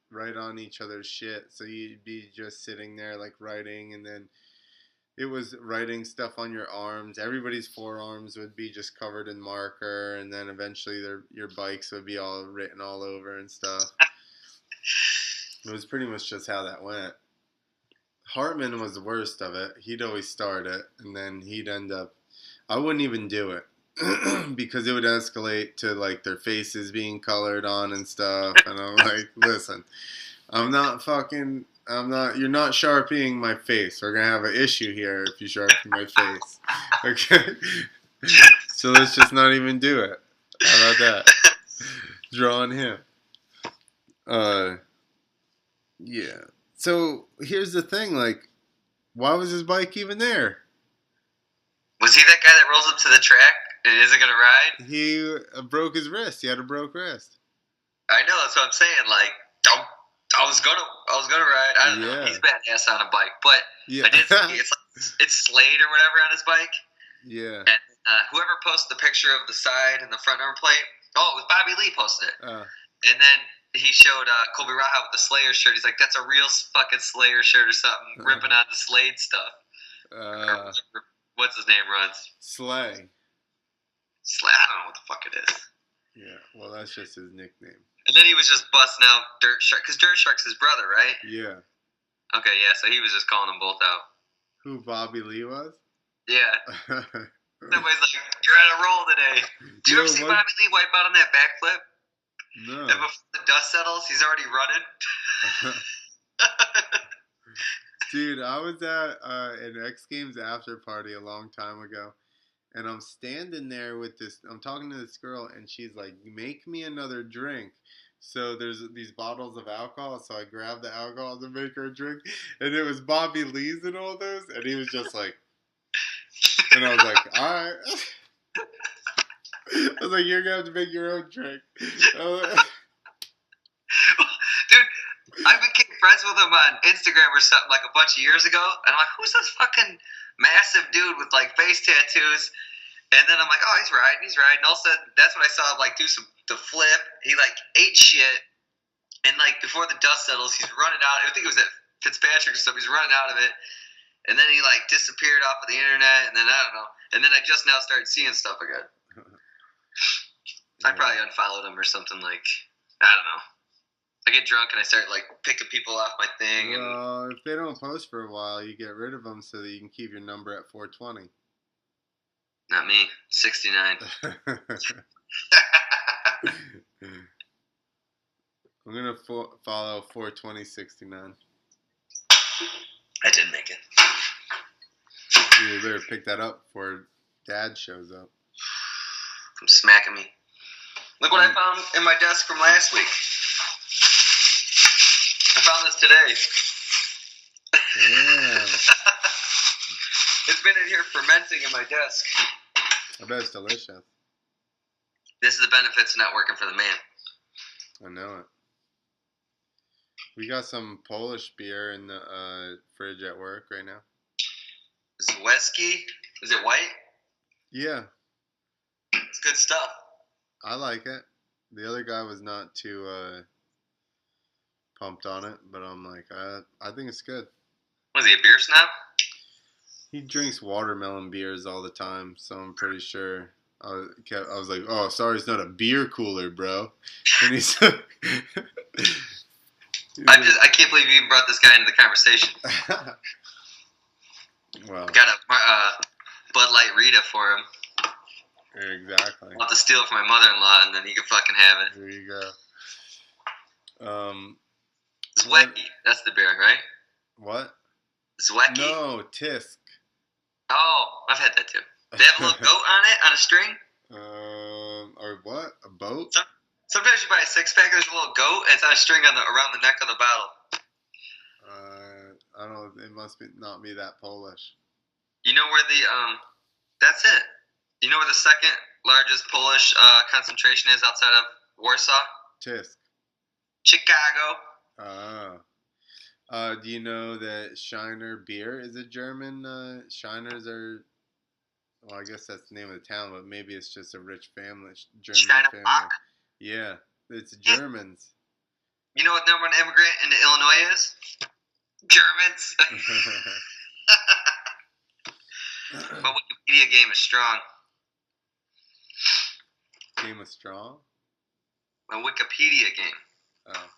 write on each other's shit, so you'd be just sitting there like writing, and then it was writing stuff on your arms. Everybody's forearms would be just covered in marker, and then eventually your bikes would be all written all over and stuff. It was pretty much just how that went. Hartman was the worst of it. He'd always start it, and then he'd end up. I wouldn't even do it because it would escalate to like their faces being colored on and stuff. And I'm like, listen, I'm not fucking. I'm not. You're not sharpieing my face. We're gonna have an issue here if you sharpen my face. Okay. So let's just not even do it. How about that? Drawing him. Yeah. So here's the thing, like, why was his bike even there? Was he that guy that rolls up to the track and isn't gonna ride? He broke his wrist. He had a broke wrist. I know, that's what I'm saying. Like, I was gonna ride. I don't know. He's badass on a bike, but Yeah. I did see it's Slade or whatever on his bike. Yeah. And whoever posted the picture of the side and the front number plate, it was Bobby Lee posted it. And then he showed Colby Raha with the Slayer shirt. He's like, that's a real fucking Slayer shirt or something, ripping on the Slade stuff. What's his name runs? Slay. I don't know what the fuck it is. Yeah, well, that's just his nickname. And then he was just busting out Dirt Shark, because Dirt Shark's his brother, right? Yeah. Okay, yeah, so he was just calling them both out. Who Bobby Lee was? Yeah. Somebody's like, you're on a roll today. Do you ever see Bobby Lee wipe out on that backflip? No. And before the dust settles, he's already running. Dude, I was at an XGames after party a long time ago, and I'm standing there with this. I'm talking to this girl, and she's like, "Make me another drink." So there's these bottles of alcohol, so I grabbed the alcohol to make her a drink, and it was Bobby Lee's and all those, and he was just like, and I was like, "All right." I was like, "You're gonna have to make your own drink." Dude, I became friends with him on Instagram or something like a bunch of years ago, and I'm like, who's this fucking massive dude with like face tattoos? And then I'm like, oh, he's riding. And all of a sudden, that's when I saw him like do the flip. He like ate shit, and like before the dust settles, he's running out. I think it was at Fitzpatrick or something. He's running out of it, and then he like disappeared off of the internet, and then I don't know. And then I just now started seeing stuff again. I probably unfollowed him or something, like, I don't know. I get drunk and I start like picking people off my thing. Well, if they don't post for a while, you get rid of them so that you can keep your number at 420. Not me. 69. I'm gonna follow 42069. I did make it. You better pick that up before Dad shows up. From smacking me. Look what I found in my desk from last week. I found this today. Yeah. It's been in here fermenting in my desk. I bet it's delicious. This is the benefits of not working for the man. I know it. We got some Polish beer in the fridge at work right now. Zweski? Is it white? Yeah. It's good stuff. I like it. The other guy was not too pumped on it, but I'm like, I think it's good. Was he a beer snob? He drinks watermelon beers all the time, so I'm pretty sure. I was like, oh, sorry, it's not a beer cooler, bro. And he's I can't believe you even brought this guy into the conversation. Well, got a Bud Light Rita for him. Exactly. I'll have to steal it from my mother-in-law, and then he can fucking have it. There you go. Zwicky, that's the beer, right? What? Zwicky? No, Tisk. Oh, I've had that too. They have a little goat on it, on a string? Or what? A boat? Sometimes you buy a six-pack, there's a little goat, and it's on a string around the neck of the bottle. I don't know, it must not be that Polish. You know where that's it. You know where the second largest Polish concentration is outside of Warsaw? Tisk. Chicago. Do you know that Shiner Beer is a German? Shiners are, well, I guess that's the name of the town, but maybe it's just a rich family, German Shiner family. Bock? Yeah, it's Germans. You know what number one immigrant into Illinois is? Germans. My Wikipedia game is strong. Game is strong? My Wikipedia game. Oh.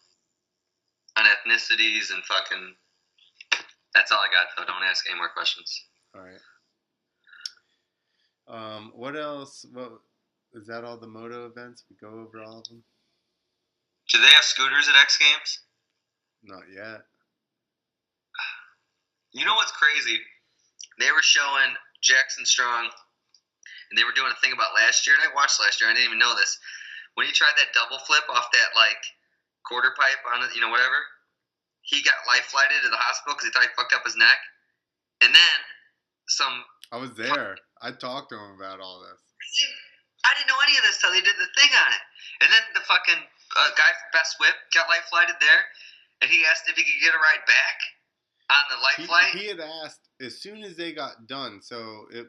ethnicities and fucking. That's all I got, though. Don't ask any more questions. All right. What else? What is that? All the moto events? We go over all of them? Do they have scooters at X Games? Not yet. You know what's crazy? They were showing Jackson Strong, and they were doing a thing about last year, and I watched last year. I didn't even know this. When he tried that double flip off that like quarter pipe on it, whatever, he got life flighted to the hospital because he thought he fucked up his neck, and then some. I was there. I talked to him about all this. I didn't know any of this till they did the thing on it. And then the fucking guy from Best Whip got life flighted there, and he asked if he could get a ride back on the life flight. He had asked as soon as they got done,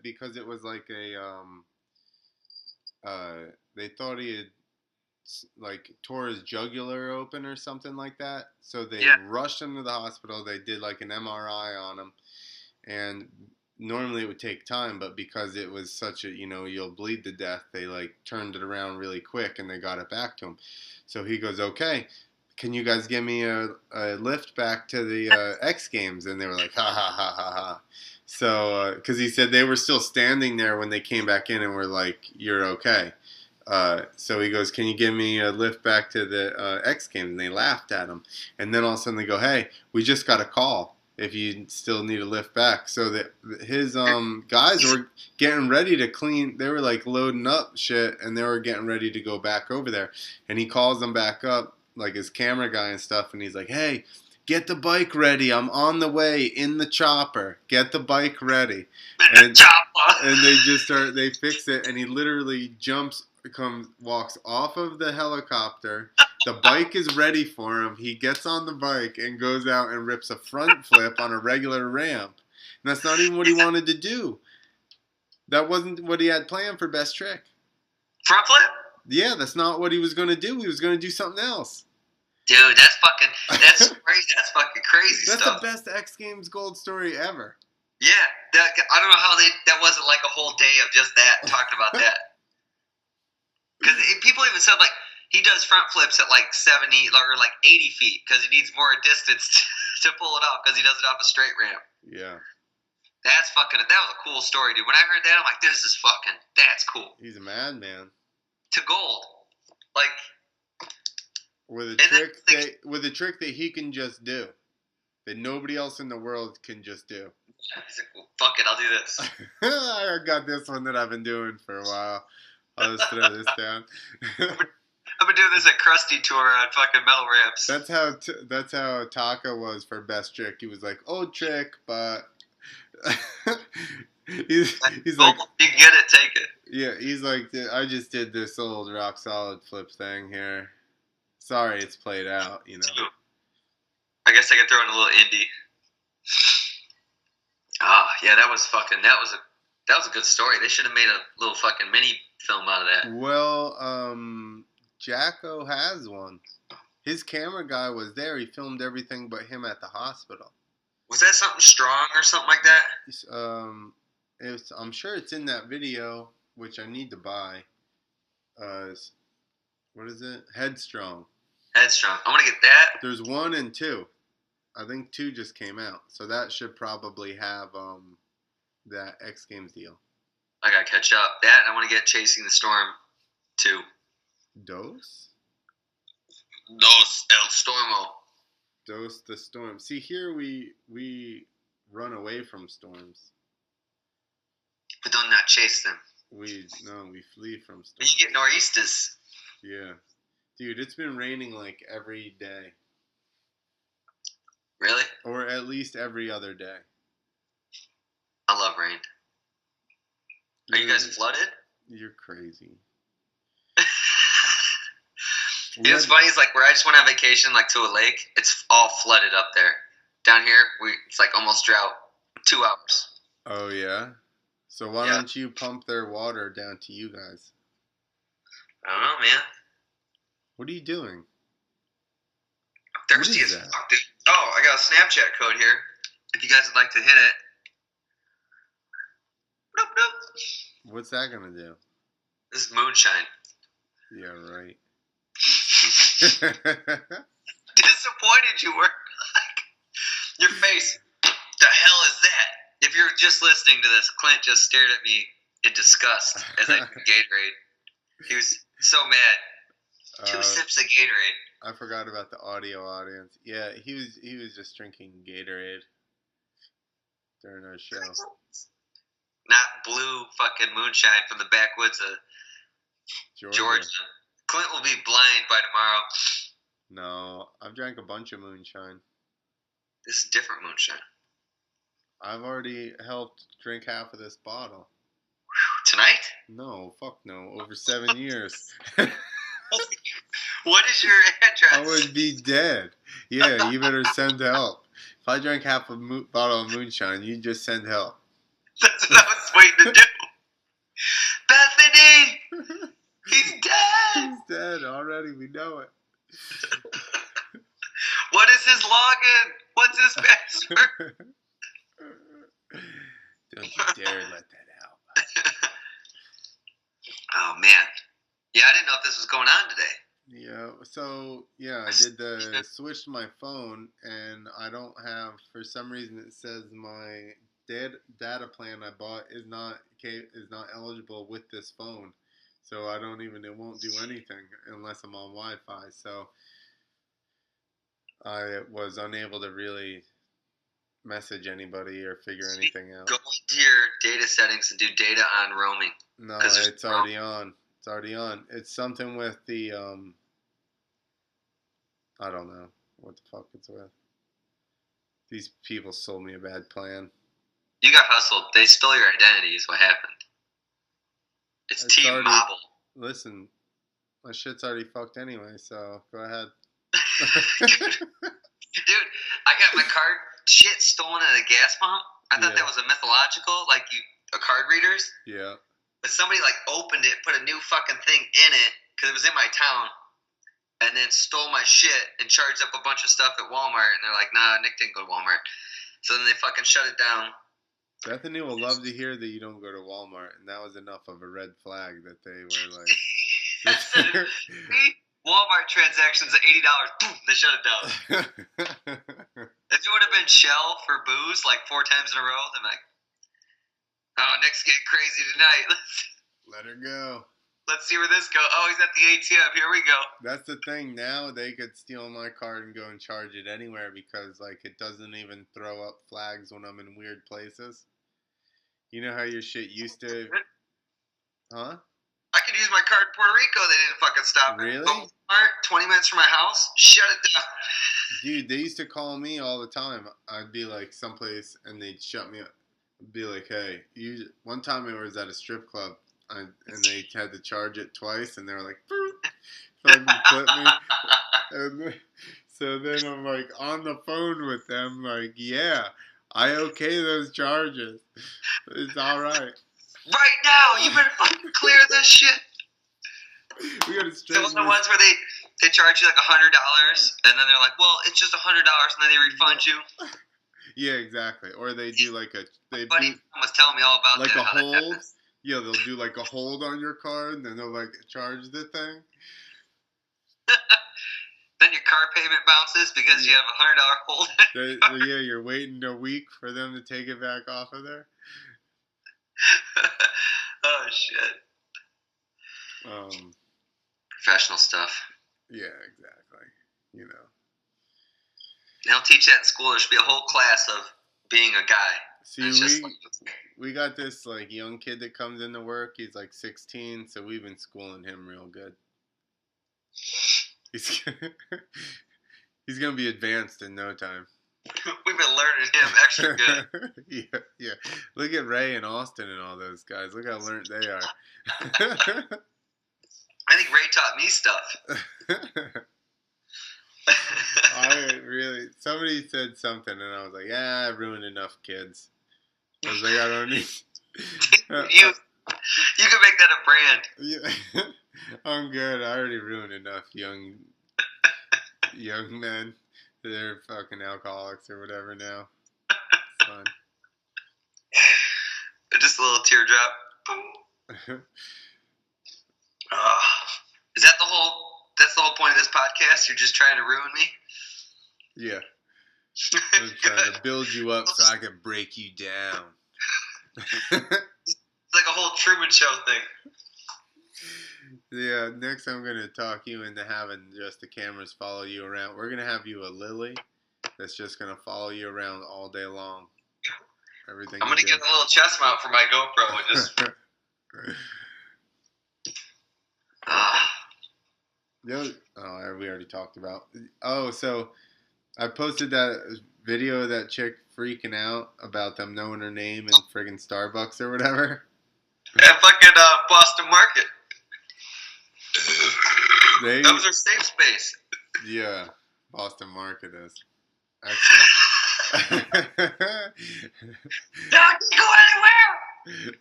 because it was like they thought he had like tore his jugular open or something like that. So they rushed him to the hospital. They did like an MRI on him, and normally it would take time, but because it was such a, you'll bleed to death, they like turned it around really quick and they got it back to him. So he goes, okay, can you guys give me a lift back to the X Games? And they were like, ha ha ha ha ha. So, because he said they were still standing there when they came back in and were like, you're okay. So he goes, can you give me a lift back to the X Games? And they laughed at him. And then all of a sudden they go, hey, we just got a call if you still need a lift back. So that his guys were getting ready to clean. They were like loading up shit, and they were getting ready to go back over there. And he calls them back up, like his camera guy and stuff, and he's like, hey, get the bike ready. I'm on the way in the chopper. Get the bike ready. And they fix it, and he literally walks off of the helicopter. The bike is ready for him. He gets on the bike and goes out and rips a front flip on a regular ramp. And that's not even what he wanted to do. That wasn't what he had planned for Best Trick. Front flip? Yeah, that's not what he was going to do. He was going to do something else. Dude, that's crazy. That's fucking crazy that's stuff. That's the best X Games gold story ever. Yeah, I don't know how that wasn't like a whole day of just that, talking about that. Because people even said, like, he does front flips at like 70 or like 80 feet because he needs more distance to pull it off because he does it off a straight ramp. Yeah. That was a cool story, dude. When I heard that, I'm like, that's cool. He's a madman. To gold. Like. With a trick that he can just do. That nobody else in the world can just do. He's like, well, fuck it, I'll do this. I got this one that I've been doing for a while. I'll just throw this down. I've been doing this at Krusty Tour on fucking metal ramps. That's how Taka was for Best Trick. He was like, old trick, but he's like, you can get it, take it. Yeah, he's like, I just did this old rock solid flip thing here. Sorry, it's played out, I guess I could throw in a little indie. Yeah, that was a good story. They should have made a little fucking mini film out of that. Well, Jacko has one. His camera guy was there. He filmed everything but him at the hospital. Was that something strong or something like that? I'm sure it's in that video, which I need to buy. What is it? Headstrong. Headstrong. I want to get that. There's 1 and 2. I think 2 just came out. So that should probably have that X Games deal. I gotta catch up. That, and I want to get Chasing the Storm 2. Dos El Stormo. Dos the Storm. See, here we run away from storms. But do not chase them. We flee from storms. But you get nor'easters. Yeah. Dude, it's been raining like every day. Really? Or at least every other day. I love rain. Are you guys flooded? You're crazy. You know what's funny is like where I just went on vacation like to a lake, it's all flooded up there. Down here, it's like almost drought. 2 hours. Oh yeah? So why don't you pump their water down to you guys? I don't know, man. What are you doing? I'm thirsty as fuck, dude. Oh, I got a Snapchat code here. If you guys would like to hit it. Nope, nope. What's that gonna do? This is moonshine. Yeah, right. disappointed you were. Your face. The hell is that? If you're just listening to this, Clint just stared at me in disgust as I did Gatorade. He was so mad. 2 sips of Gatorade. I forgot about the audio audience. Yeah, he was just drinking Gatorade during our show. Not blue fucking moonshine from the backwoods of Georgia. Clint will be blind by tomorrow. No, I've drank a bunch of moonshine. This is different moonshine. I've already helped drink half of this bottle. Tonight? No, fuck no. Over 7 years. What is your address? I would be dead. Yeah, you better send help. If I drank half a bottle of moonshine, you just send help. That's what I was waiting to do. Bethany! He's dead! He's dead already. We know it. What is his login? What's his password? Don't you dare let that out. Oh, man. Yeah, I didn't know if this was going on today. Yeah, so, yeah, I did the switch to my phone, and I don't have, for some reason, it says my data plan I bought is not eligible with this phone. So it won't do anything unless I'm on Wi-Fi. So I was unable to really message anybody or figure anything out. Go into your data settings and do data on roaming. No, it's already on. It's already on. It's something with the, I don't know what the fuck it's with. These people sold me a bad plan. You got hustled. They stole your identity is what happened. It's T-Mobile. Listen, my shit's already fucked anyway, so go ahead. Dude, I got my card shit stolen at a gas pump. I thought that was a mythological, like card readers. Yeah. But somebody opened it, put a new fucking thing in it, because it was in my town, and then stole my shit and charged up a bunch of stuff at Walmart. And they're like, nah, Nick didn't go to Walmart. So then they fucking shut it down. Bethany will love to hear that you don't go to Walmart, and that was enough of a red flag that they were like. Walmart transactions at $80. Boom, they shut it down. If it would have been Shell for booze 4 times in a row, I'm like, oh, Nick's getting crazy tonight. Let her go. Let's see where this goes. Oh, he's at the ATM. Here we go. That's the thing. Now they could steal my card and go and charge it anywhere because it doesn't even throw up flags when I'm in weird places. You know how your shit used to. Huh? I could use my card in Puerto Rico. They didn't fucking stop it. Really? Walmart, 20 minutes from my house. Shut it down. Dude, they used to call me all the time. I'd be someplace and they'd shut me up. I'd be like, hey, one time I was at a strip club. And they had to charge it twice, and they were like, fucking clip me. And so then I'm on the phone with them, yeah, I okay those charges. It's all right. Right now, you better fucking clear this shit. We gotta straighten the ones where they charge you $100, and then they're like, well, it's just $100, and then they refund you. Yeah, exactly. Or they do My buddy was telling me all about that. A hold. Yeah, they'll do a hold on your card, and then they'll charge the thing. Then your car payment bounces because you have a $100 hold. Yeah, you're waiting a week for them to take it back off of there. Oh shit. Professional stuff. Yeah, exactly. They don't teach that in school. There should be a whole class of being a guy. See, we got this young kid that comes into work. He's 16, so we've been schooling him real good. He's gonna be advanced in no time. We've been learning him extra good. Yeah. Look at Ray and Austin and all those guys. Look how learned they are. I think Ray taught me stuff. Somebody said something, and I was like, yeah, I've ruined enough kids. I was like, I don't need. You can make that a brand. Yeah, I'm good. I already ruined enough young men. They're fucking alcoholics or whatever now. It's fun. Just a little teardrop. Is that the whole? That's the whole point of this podcast. You're just trying to ruin me. Yeah. I was trying to build you up so I could break you down. It's like a whole Truman Show thing. Yeah, next I'm going to talk you into having just the cameras follow you around. We're going to have you a Lily that's just going to follow you around all day long. Everything I'm going to get a little chest mount for my GoPro and just... we already talked about. Oh, so I posted that video of that chick freaking out about them knowing her name in friggin' Starbucks or whatever. At fucking Boston Market. That was her safe space. Yeah, Boston Market is. Excellent. Don't go anywhere!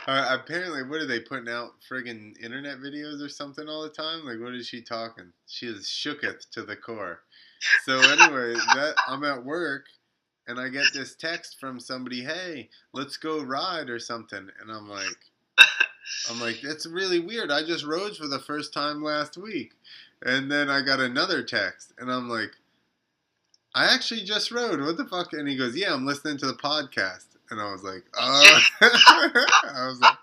Apparently, what are they putting out? Friggin' internet videos or something all the time? Like, what is she talking? She is shooketh to the core. So anyway, I'm at work, and I get this text from somebody, hey, let's go ride or something. And I'm like, that's really weird. I just rode for the first time last week. And then I got another text, and I'm like, I actually just rode. What the fuck? And he goes, yeah, I'm listening to the podcast. And I was like, oh. I was like,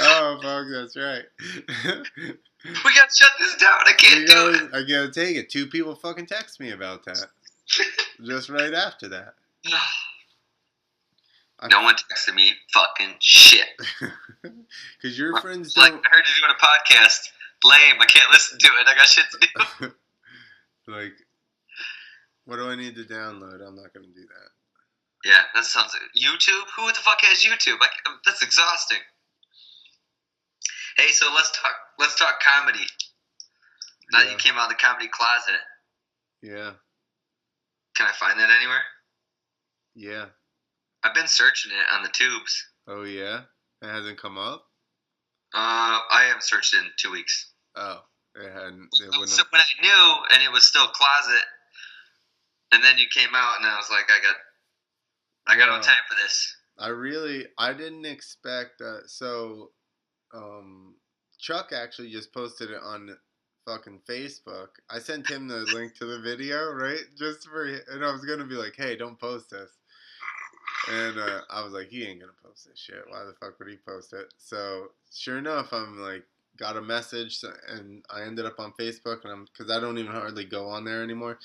oh, fuck, that's right. We gotta shut this down. I can't do it. I gotta take it. 2 people fucking text me about that. Just right after that. No one texted me fucking shit. Because your friends don't... Like, I heard you doing a podcast. Lame. I can't listen to it. I got shit to do. Like, what do I need to download? I'm not going to do that. Yeah, that sounds like YouTube? Who the fuck has YouTube? That's exhausting. Hey, so let's talk comedy. Now that you came out of the comedy closet. Yeah. Can I find that anywhere? Yeah. I've been searching it on the tubes. Oh, yeah? It hasn't come up? I haven't searched it in 2 weeks. Oh, it hadn't. So when I knew, and it was still closet, and then you came out, and I was like, I got no time for this. I didn't expect that. So, Chuck actually just posted it on fucking Facebook. I sent him the link to the video, right? And I was going to be like, hey, don't post this. And I was like, he ain't going to post this shit. Why the fuck would he post it? So, sure enough, I'm like, got a message, and I ended up on Facebook, and because I don't even hardly go on there anymore,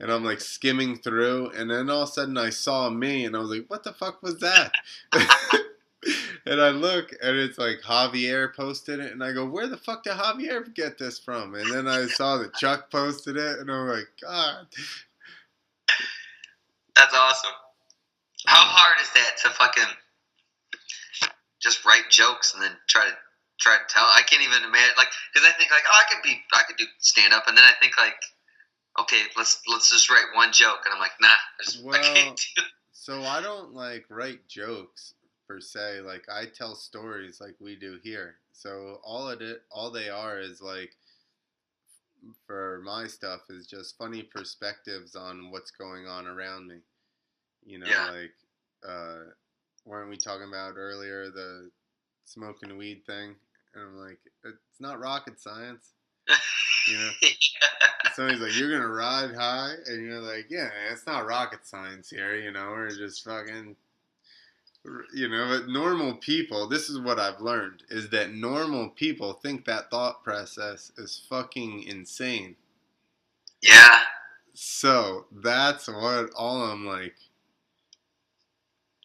and I'm like skimming through, and then all of a sudden I saw me, and I was like, what the fuck was that? And I look, and it's like Javier posted it, and I go, where the fuck did Javier get this from? And then I saw that Chuck posted it, and I'm like, God. That's awesome. How hard is that to fucking just write jokes and then try to tell? I can't even imagine, like, because I think like, oh, I could do stand up, and then I think like, okay, let's just write one joke, and I'm like, nah, I can't do it. So I don't like write jokes per se. Like, I tell stories like we do here. So all they are is like, for my stuff, is just funny perspectives on what's going on around me. You know, like, weren't we talking about earlier the smoking weed thing? And I'm like, it's not rocket science. You know? Somebody's like, you're going to ride high? And you're like, yeah, it's not rocket science here. You know, we're just fucking, you know, but normal people, this is what I've learned, is that normal people think that thought process is fucking insane. Yeah. So that's what all I'm like.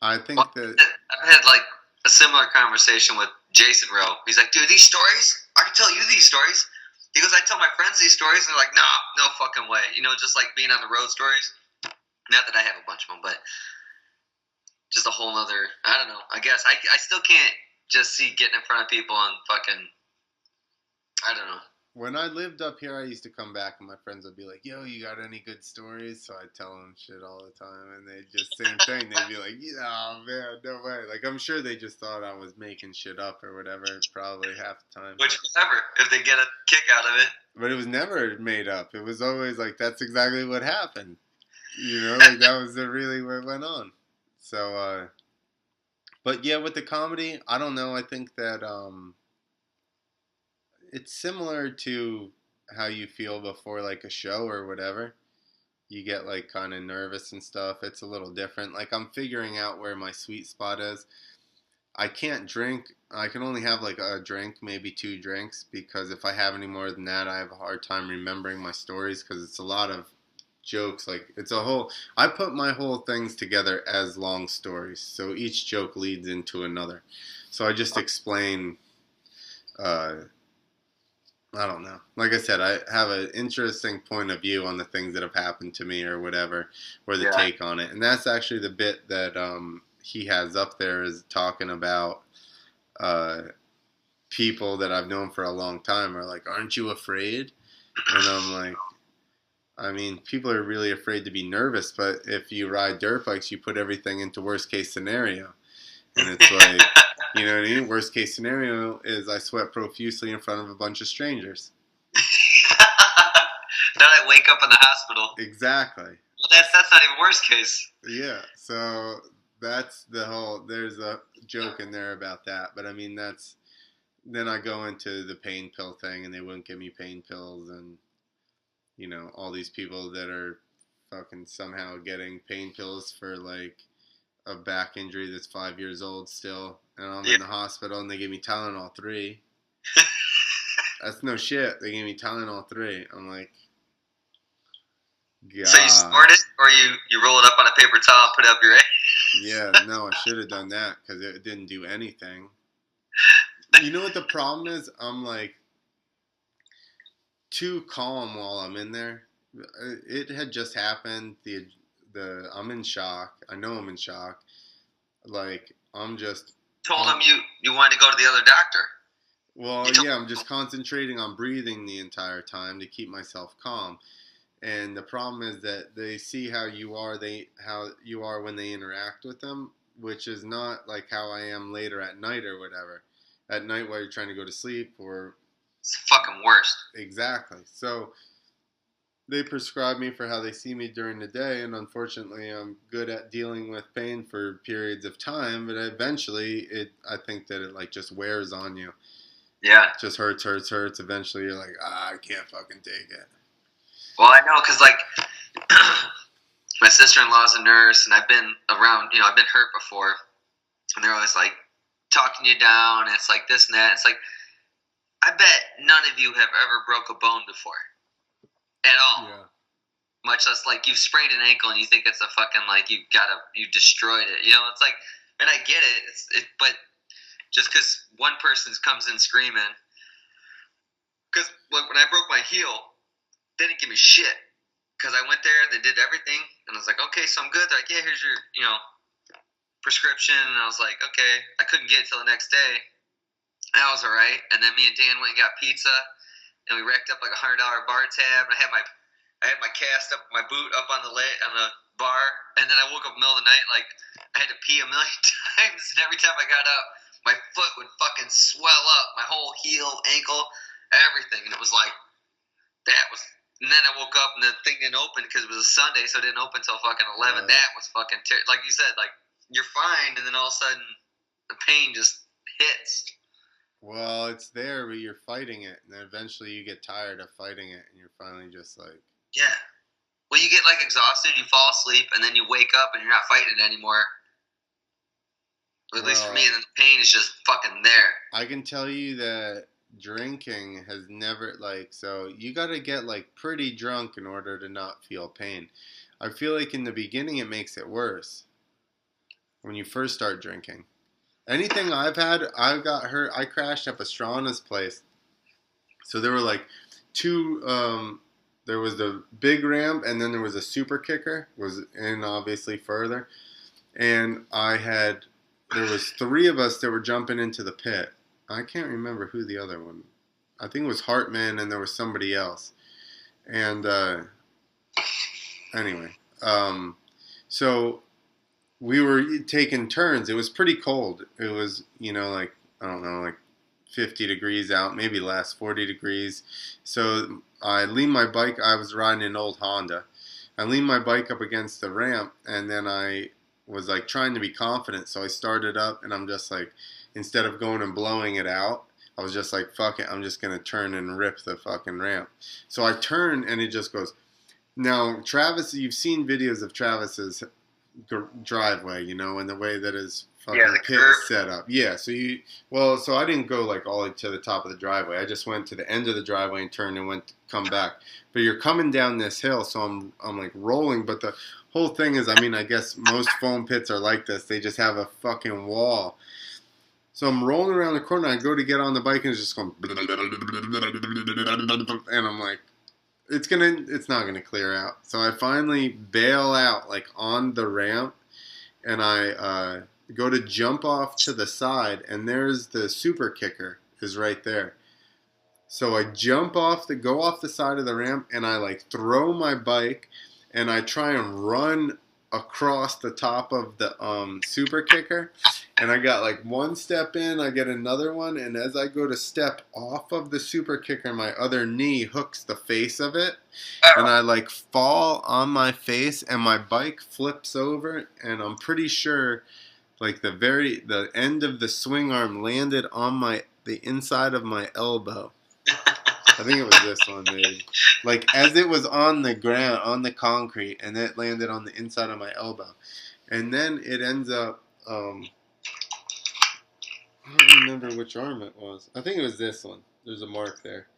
I think that I've had like a similar conversation with Jason Rowe. He's like, dude, these stories, I can tell you these stories. He goes, I tell my friends these stories, and they're like, nah, no fucking way. You know, just like being on the road stories. Not that I have a bunch of them, but just a whole nother, I don't know. I guess I still can't just see getting in front of people and fucking, I don't know. When I lived up here, I used to come back, and my friends would be like, yo, you got any good stories? So I'd tell them shit all the time, and they'd just, same thing. They'd be like, oh, man, no way. Like, I'm sure they just thought I was making shit up or whatever, probably half the time. Which, whatever, if they get a kick out of it. But it was never made up. It was always like, that's exactly what happened. You know, like, that was really what went on. So, but yeah, with the comedy, I don't know. I think that, it's similar to how you feel before like a show or whatever. you get like kind of nervous and stuff. It's a little different. Like I'm figuring out where my sweet spot is. I can't drink. I can only have like a drink, maybe two drinks, because if I have any more than that, I have a hard time remembering my stories because it's a lot of jokes. Like it's a whole. I put my whole things together as long stories, so each joke leads into another. So I just explain. Uh, I don't know. Like I said, I have an interesting point of view on the things that have happened to me or whatever, or the Yeah. take on it. And that's actually the bit that he has up there is talking about uh, people that I've known for a long time are like, aren't you afraid? And I'm like, I mean, people are really afraid to be nervous, but if you ride dirt bikes, you put everything into worst case scenario. And it's like, you know what I mean? Worst case scenario is I sweat profusely in front of a bunch of strangers. Then I wake up in the hospital. Exactly. Well, that's not even worst case. Yeah. So that's the whole. There's a joke in there about that, but I mean that's. Then I go into the pain pill thing, and they wouldn't give me pain pills, and all these people that are fucking somehow getting pain pills for like a back injury that's 5 years old still, and I'm Yeah. in the hospital, and they give me Tylenol 3. That's no shit. They gave me Tylenol 3. I'm like, So you God. snort it, or you roll it up on a paper towel and put it up your ass? Yeah, no, I should have done that because it didn't do anything. You know what the problem is? I'm like too calm while I'm in there. It had just happened. The I'm in shock. I know I'm in shock. Like I'm just. Told him you wanted to go to the other doctor. Well, yeah, I'm just concentrating on breathing the entire time to keep myself calm. And the problem is that they see how you are, how you are when they interact with them, which is not like how I am later at night or whatever. At night while you're trying to go to sleep or It's the fucking worst. exactly. So they prescribe me for how they see me during the day, and unfortunately, I'm good at dealing with pain for periods of time. But eventually, I think that it like just wears on you. Yeah. It just hurts, hurts, hurts. Eventually, you're like, I can't fucking take it. Well, I know because like my sister-in-law's a nurse, and I've been around. I've been hurt before, and they're always like talking you down. And it's like this and that. It's like I bet none of you have ever broke a bone before, at all. Yeah. Much less like you've sprained an ankle and you think it's a fucking like you destroyed it. It's like, and I get it. But just because one person comes in screaming, because when I broke my heel, they didn't give me shit because I went there, they did everything, and I was like, okay, so I'm good. They're like, yeah, here's your prescription, and I was like, okay. I couldn't get it till the next day. That was all right. And then me and Dan went and got pizza, and we racked up like $100 bar tab. And I had my cast up, my boot up on the bar, and then I woke up in the middle of the night like I had to pee a million times, and every time I got up, my foot would fucking swell up, my whole heel, ankle, everything, and it was like that was. And then I woke up and the thing didn't open because it was a Sunday, so it didn't open until fucking 11. That was fucking like you said, like you're fine, and then all of a sudden the pain just hits. Well, it's there, but you're fighting it, and then eventually you get tired of fighting it, and you're finally just like... Yeah. Well, you get, like, exhausted, you fall asleep, and then you wake up, and you're not fighting it anymore. At least for me, and then the pain is just fucking there. I can tell you that drinking has never, like... So, you gotta get, like, pretty drunk in order to not feel pain. I feel like in the beginning it makes it worse. When you first start drinking. Anything I've had, I got hurt. I crashed at Pastrana's place. So there were like two. There was the big ramp, and then there was a super kicker. Was in obviously further, and there was three of us that were jumping into the pit. I can't remember who the other one. I think it was Hartman, and there was somebody else. And anyway, so. We were taking turns. It was pretty cold. It was, like, I don't know, like 50 degrees out, maybe less, 40 degrees. So I leaned my bike. I was riding an old Honda. I leaned my bike up against the ramp, and then I was, like, trying to be confident. So I started up, and I'm just, like, instead of going and blowing it out, I was just like, fuck it. I'm just going to turn and rip the fucking ramp. So I turn, and it just goes Now, Travis, you've seen videos of Travis's driveway, and the way that his Yeah, fucking the pit curb. is set up. Yeah, so I didn't go like all the way to the top of the driveway. I just went to the end of the driveway and turned and come back. But you're coming down this hill, so I'm like rolling. But the whole thing is, I guess most foam pits are like this. They just have a fucking wall. So I'm rolling around the corner. I go to get on the bike and it's just going, and I'm like, it's not gonna clear out. So I finally bail out like on the ramp, and I go to jump off to the side, and there's the super kicker is right there. So I go off the side of the ramp, and I like throw my bike, and I try and run across the top of the super kicker, and I got like one step in, I get another one, and as I go to step off of the super kicker, my other knee hooks the face of it, and I like fall on my face, and my bike flips over, and I'm pretty sure like the end of the swing arm landed on the inside of my elbow. I think it was this one, maybe. Like, as it was on the ground, on the concrete, and it landed on the inside of my elbow. And then it ends up, I don't remember which arm it was. I think it was this one. There's a mark there.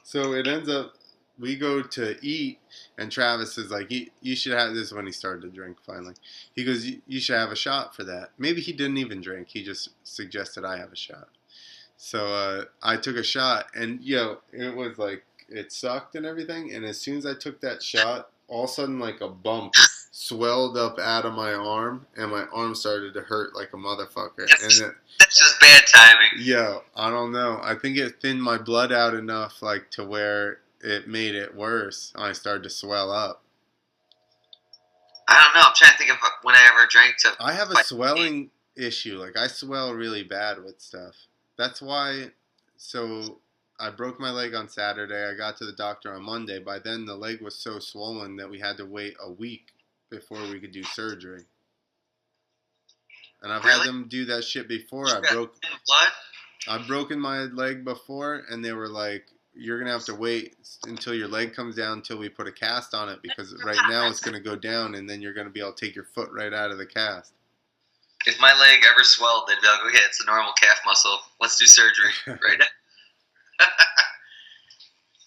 So it ends up, we go to eat, and Travis is like, you should have, this when he started to drink, finally. He goes, you should have a shot for that. Maybe he didn't even drink. He just suggested I have a shot. So I took a shot, and it was like it sucked and everything. And as soon as I took that shot, all of a sudden, like a bump swelled up out of my arm, and my arm started to hurt like a motherfucker. That's just bad timing. I don't know. I think it thinned my blood out enough, like to where it made it worse. I started to swell up. I don't know. I'm trying to think of when I ever drank to. I have a swelling issue. Like, I swell really bad with stuff. That's why. So I broke my leg on Saturday. I got to the doctor on Monday. By then, the leg was so swollen that we had to wait a week before we could do surgery. And I've had them do that shit before. I've broken my leg before, and they were like, you're going to have to wait until your leg comes down until we put a cast on it, because right now it's going to go down, and then you're going to be able to take your foot right out of the cast. If my leg ever swelled, they'd be like, okay, it's a normal calf muscle. Let's do surgery right now.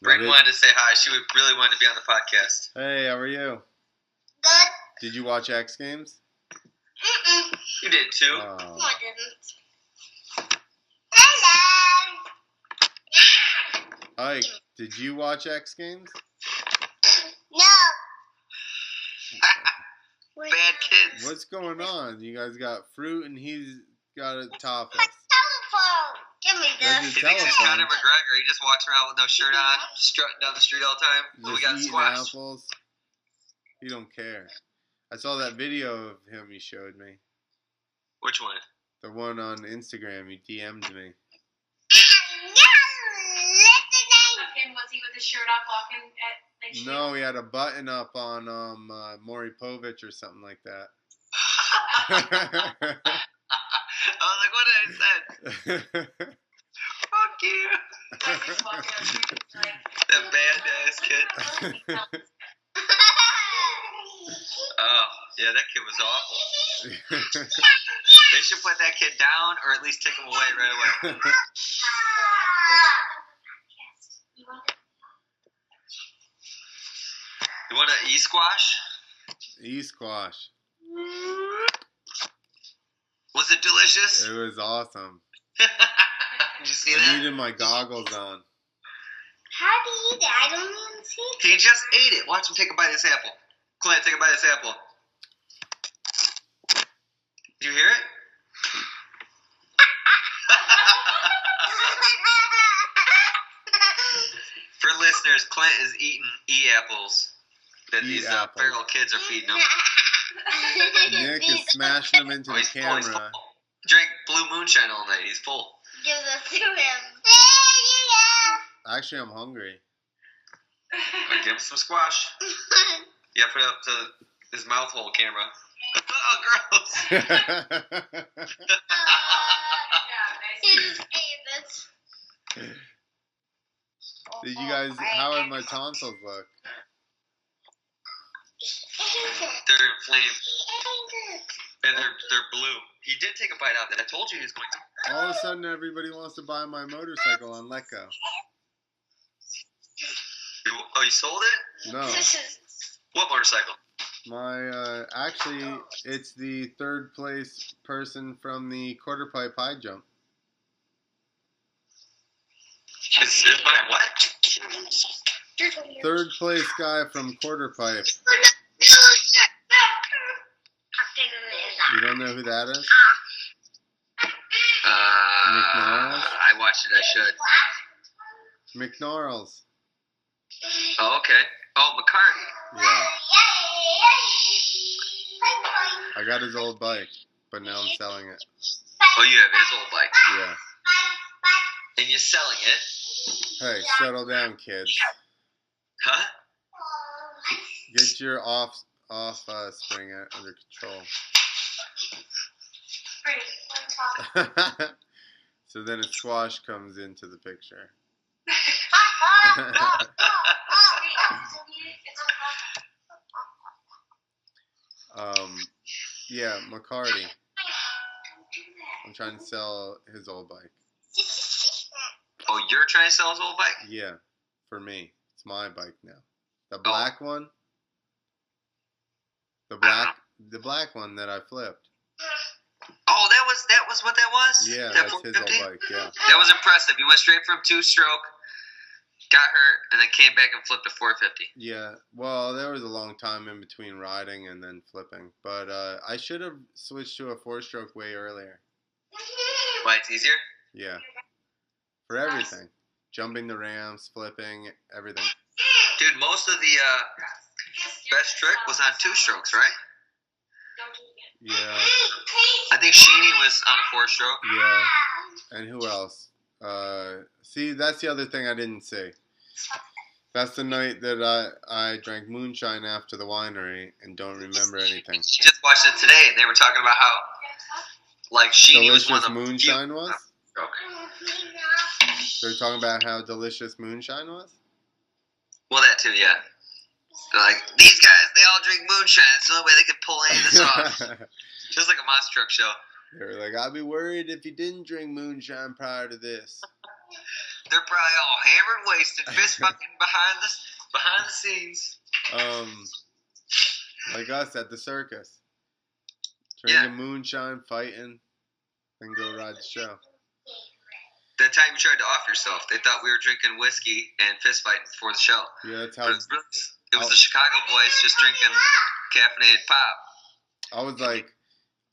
Brayden wanted to say hi. She really wanted to be on the podcast. Hey, how are you? Good. Did you watch XGames? Mm-mm. You did too. No, I didn't. Hello. Ike, did you watch XGames? No. Bad kids. What's going on? You guys got fruit, and he's got a tapas. My telephone. Give me this. He thinks he's Conor McGregor. He just walks around with no shirt on, strutting down the street all the time. Just we got eating squash. apples. He don't care. I saw that video of him you showed me. Which one? The one on Instagram. You DM'd me. Was he with his shirt off walking at the No, he had a button up on Maury Povich or something like that. I was like, what did I say? Fuck you. That badass kid. Oh, yeah, that kid was awful. They should put that kid down, or at least take him away right away. You want to e-squash? E-squash. Was it delicious? It was awesome. Did you see that? I needed my goggles on. How do you eat it? I don't even see it. He just ate it. Watch him take a bite of this apple. Clint, take a bite of this apple. Did you hear it? For listeners, Clint is eating e-apples that these feral kids are feeding him. Nick is smashing them into the camera. He's full. Drank blue moonshine all night. He's full. Give this to him. Actually, I'm hungry. Give him some squash. Yeah, put it up to his mouth hole camera. Oh, gross. Did you guys, how did my tonsils look? They're inflamed. And they're blue. He did take a bite out of it. I told you he was going to. All of a sudden, everybody wants to buy my motorcycle on Letgo. Oh, you sold it? No. What motorcycle? My, actually, it's the third place person from the quarter pipe high jump. It's mine what? Third place guy from quarter pipe. You don't know who that is? McNarls? I watched it. I should. McNarls. Oh, okay. Oh, McCarty. Yeah. I got his old bike, but now I'm selling it. Oh, you have his old bike. Yeah. And you're selling it. Hey, settle down, kids. Huh? Get your off spring under control. So then a squash comes into the picture. Yeah, McCarty. I'm trying to sell his old bike. Oh, you're trying to sell his old bike? Yeah, for me. It's my bike now. The black one. The black one that I flipped. Oh, that was what that was? Yeah, that that's 450? his old bike, yeah. That was impressive. You went straight from 2-stroke, got hurt, and then came back and flipped a 450. Yeah, well, there was a long time in between riding and then flipping. But I should have switched to a 4-stroke way earlier. Why, it's easier? Yeah. For everything. Jumping the ramps, flipping, everything. Dude, most of the best trick was on 2-strokes, right? Yeah. I think Sheeny was on a 4-stroke. Yeah. And who else? See, that's the other thing I didn't see. That's the night that I drank moonshine after the winery and don't remember anything. Just watched it today, and they were talking about how, like, Sheeny was one of the moonshine was? They're talking about how delicious moonshine was? Well, that too, yeah. They're like, these guys, they all drink moonshine. It's the only way they can pull any of this off. Just like a monster truck show. They were like, I'd be worried if you didn't drink moonshine prior to this. They're probably all hammered, wasted, fist fucking behind the scenes. Like us at the circus. Drinking moonshine, fighting, then go ride the show. That time you tried to off yourself, they thought we were drinking whiskey and fist fighting before the show. Yeah, that's how. It was the Chicago boys just drinking caffeinated pop. I was like,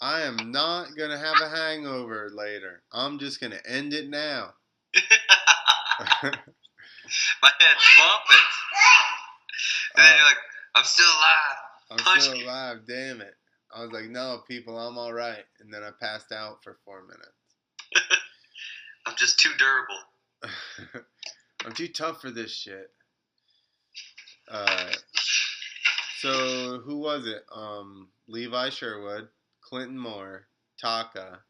I am not going to have a hangover later. I'm just going to end it now. My head's bumping. And then you're like, I'm still alive. I'm still alive, damn it. I was like, no, people, I'm all right. And then I passed out for 4 minutes. I'm just too durable. I'm too tough for this shit. So who was it? Levi Sherwood, Clinton Moore, Taka.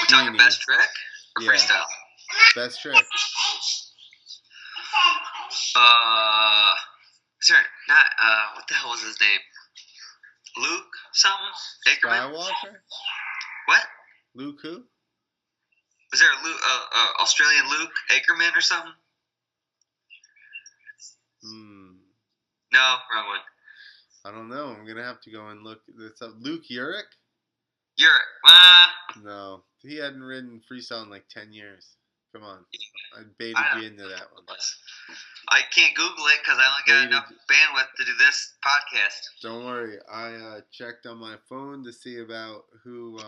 Talking best trick or freestyle? Best trick. Is there not? What the hell was his name? Luke something? Ackerman? Skywalker? What? Luke who? Was there a Luke, Australian Luke Ackerman or something? No, wrong one. I don't know. I'm going to have to go and look this up. Luke Urich? No. He hadn't ridden freestyle in like 10 years. Come on. I baited you into that one. I can't Google it because I only got enough bandwidth to do this podcast. Don't worry. I checked on my phone to see about who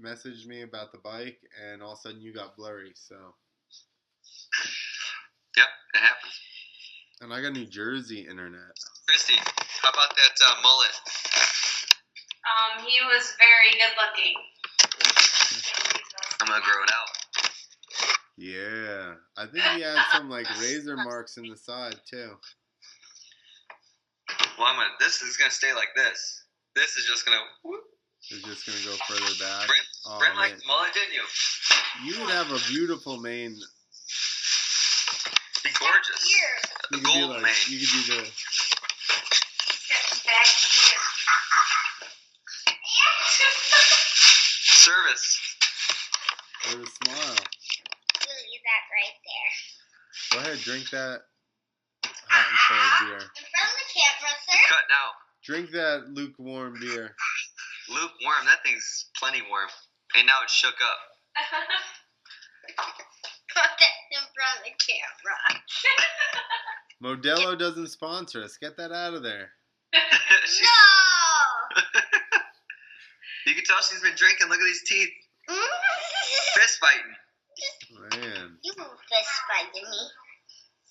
messaged me about the bike, and all of a sudden you got blurry, so. Yep, it happens. And I got New Jersey internet. Christy, how about that mullet? He was very good looking. I'm gonna grow it out. Yeah. I think he had some like razor marks in the side too. Well, this is gonna stay like this. This is just gonna. It's just gonna go further back. Brent liked the mullet, didn't you? You would have a beautiful mane. gorgeous. The You could do gold mane. you could do the. Got some bags of beer. Service. With a smile. Leave that right there. Go ahead, drink that hot and cold beer. In front of the camera, sir. Cutting out. Drink that lukewarm beer. Lukewarm. That thing's plenty warm. And now it's shook up. Put it in front of the camera. Modelo doesn't sponsor us. Get that out of there. She's- No! You can tell she's been drinking. Look at these teeth. Fist fighting. Man. You fist fighting me.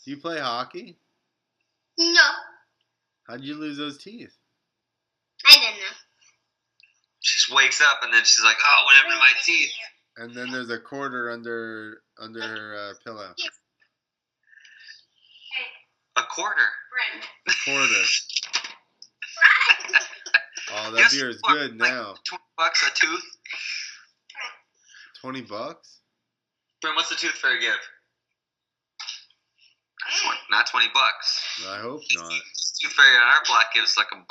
Do you play hockey? No. How'd you lose those teeth? I don't know. She just wakes up and then she's like, oh, what happened to my teeth? And then there's a quarter under her pillow. Hey, A quarter. Brent. A quarter. Oh, that Guess beer is what? good Like now. $20 a tooth. $20? Brent, what's the tooth fairy give? Not $20. I hope not. Tooth fairy on our block gives like $1.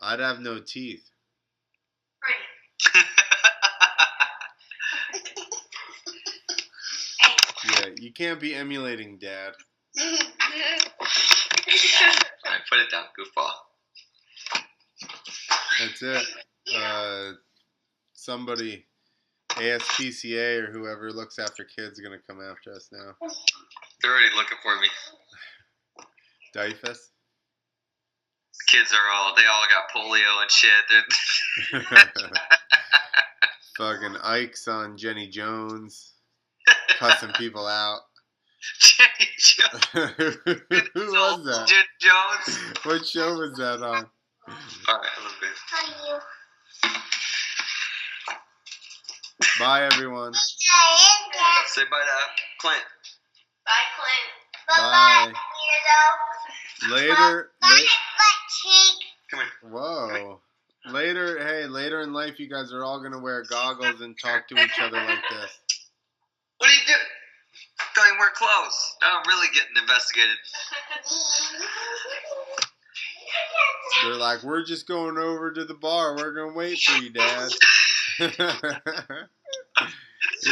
I'd have no teeth. Brent. Hey. Yeah, you can't be emulating Dad. Alright, put it down, goofball. That's it. Somebody, ASPCA or whoever looks after kids, is gonna come after us now. They're already looking for me. Dyfus. Kids they all got polio and shit. Fucking Ike's on Jenny Jones, cussing people out. Jenny Jones. Who was that? Jenny Jones. What show was that on? Alright, a little bit. How you? Bye, everyone. Say bye to Clint. Bye, Clint. Bye-bye, weirdo. Later. Bye, butt cheek. Come here. Whoa. Later in life, you guys are all gonna wear goggles and talk to each other like this. What are you doing? Don't even wear clothes. Now I'm really getting investigated. They're like, we're just going over to the bar. We're gonna wait for you, Dad. We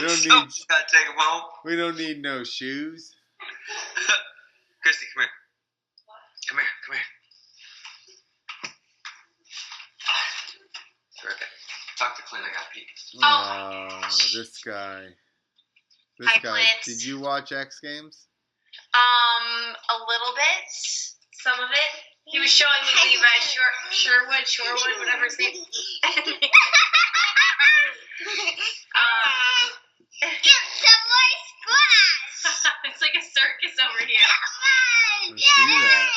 don't need. Gotta take him home. We don't need no shoes. Christy, come here. Come here. Come here. Right there. Talk to Clint. I got pee. Oh, this guy. This Hi, guy. Clint. Did you watch X Games? A little bit. Some of it. He was showing me Levi Shorewood, whatever his name. Get some more squash. It's like a circus over here. I see that.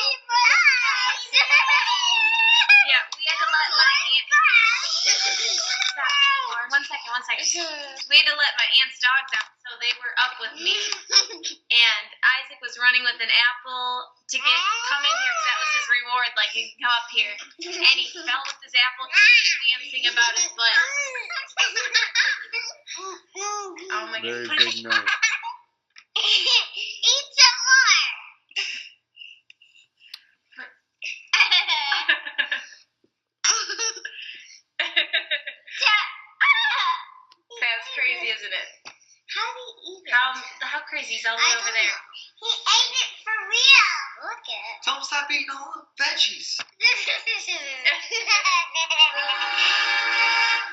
Yeah, we had to let my aunt. Stop, Lauren. One second. We had to let my aunt's dogs out, so they were up with me. And Isaac was running with an apple to come in here because that was his reward. Like, he can come up here. And he fell with his apple because he was dancing about his butt. Oh my Very god. big night. Eat some more. That's crazy, isn't it? How do you eat it? How crazy is all the way over there? He ate it for real. Look at it. Tell him stop eating all the veggies.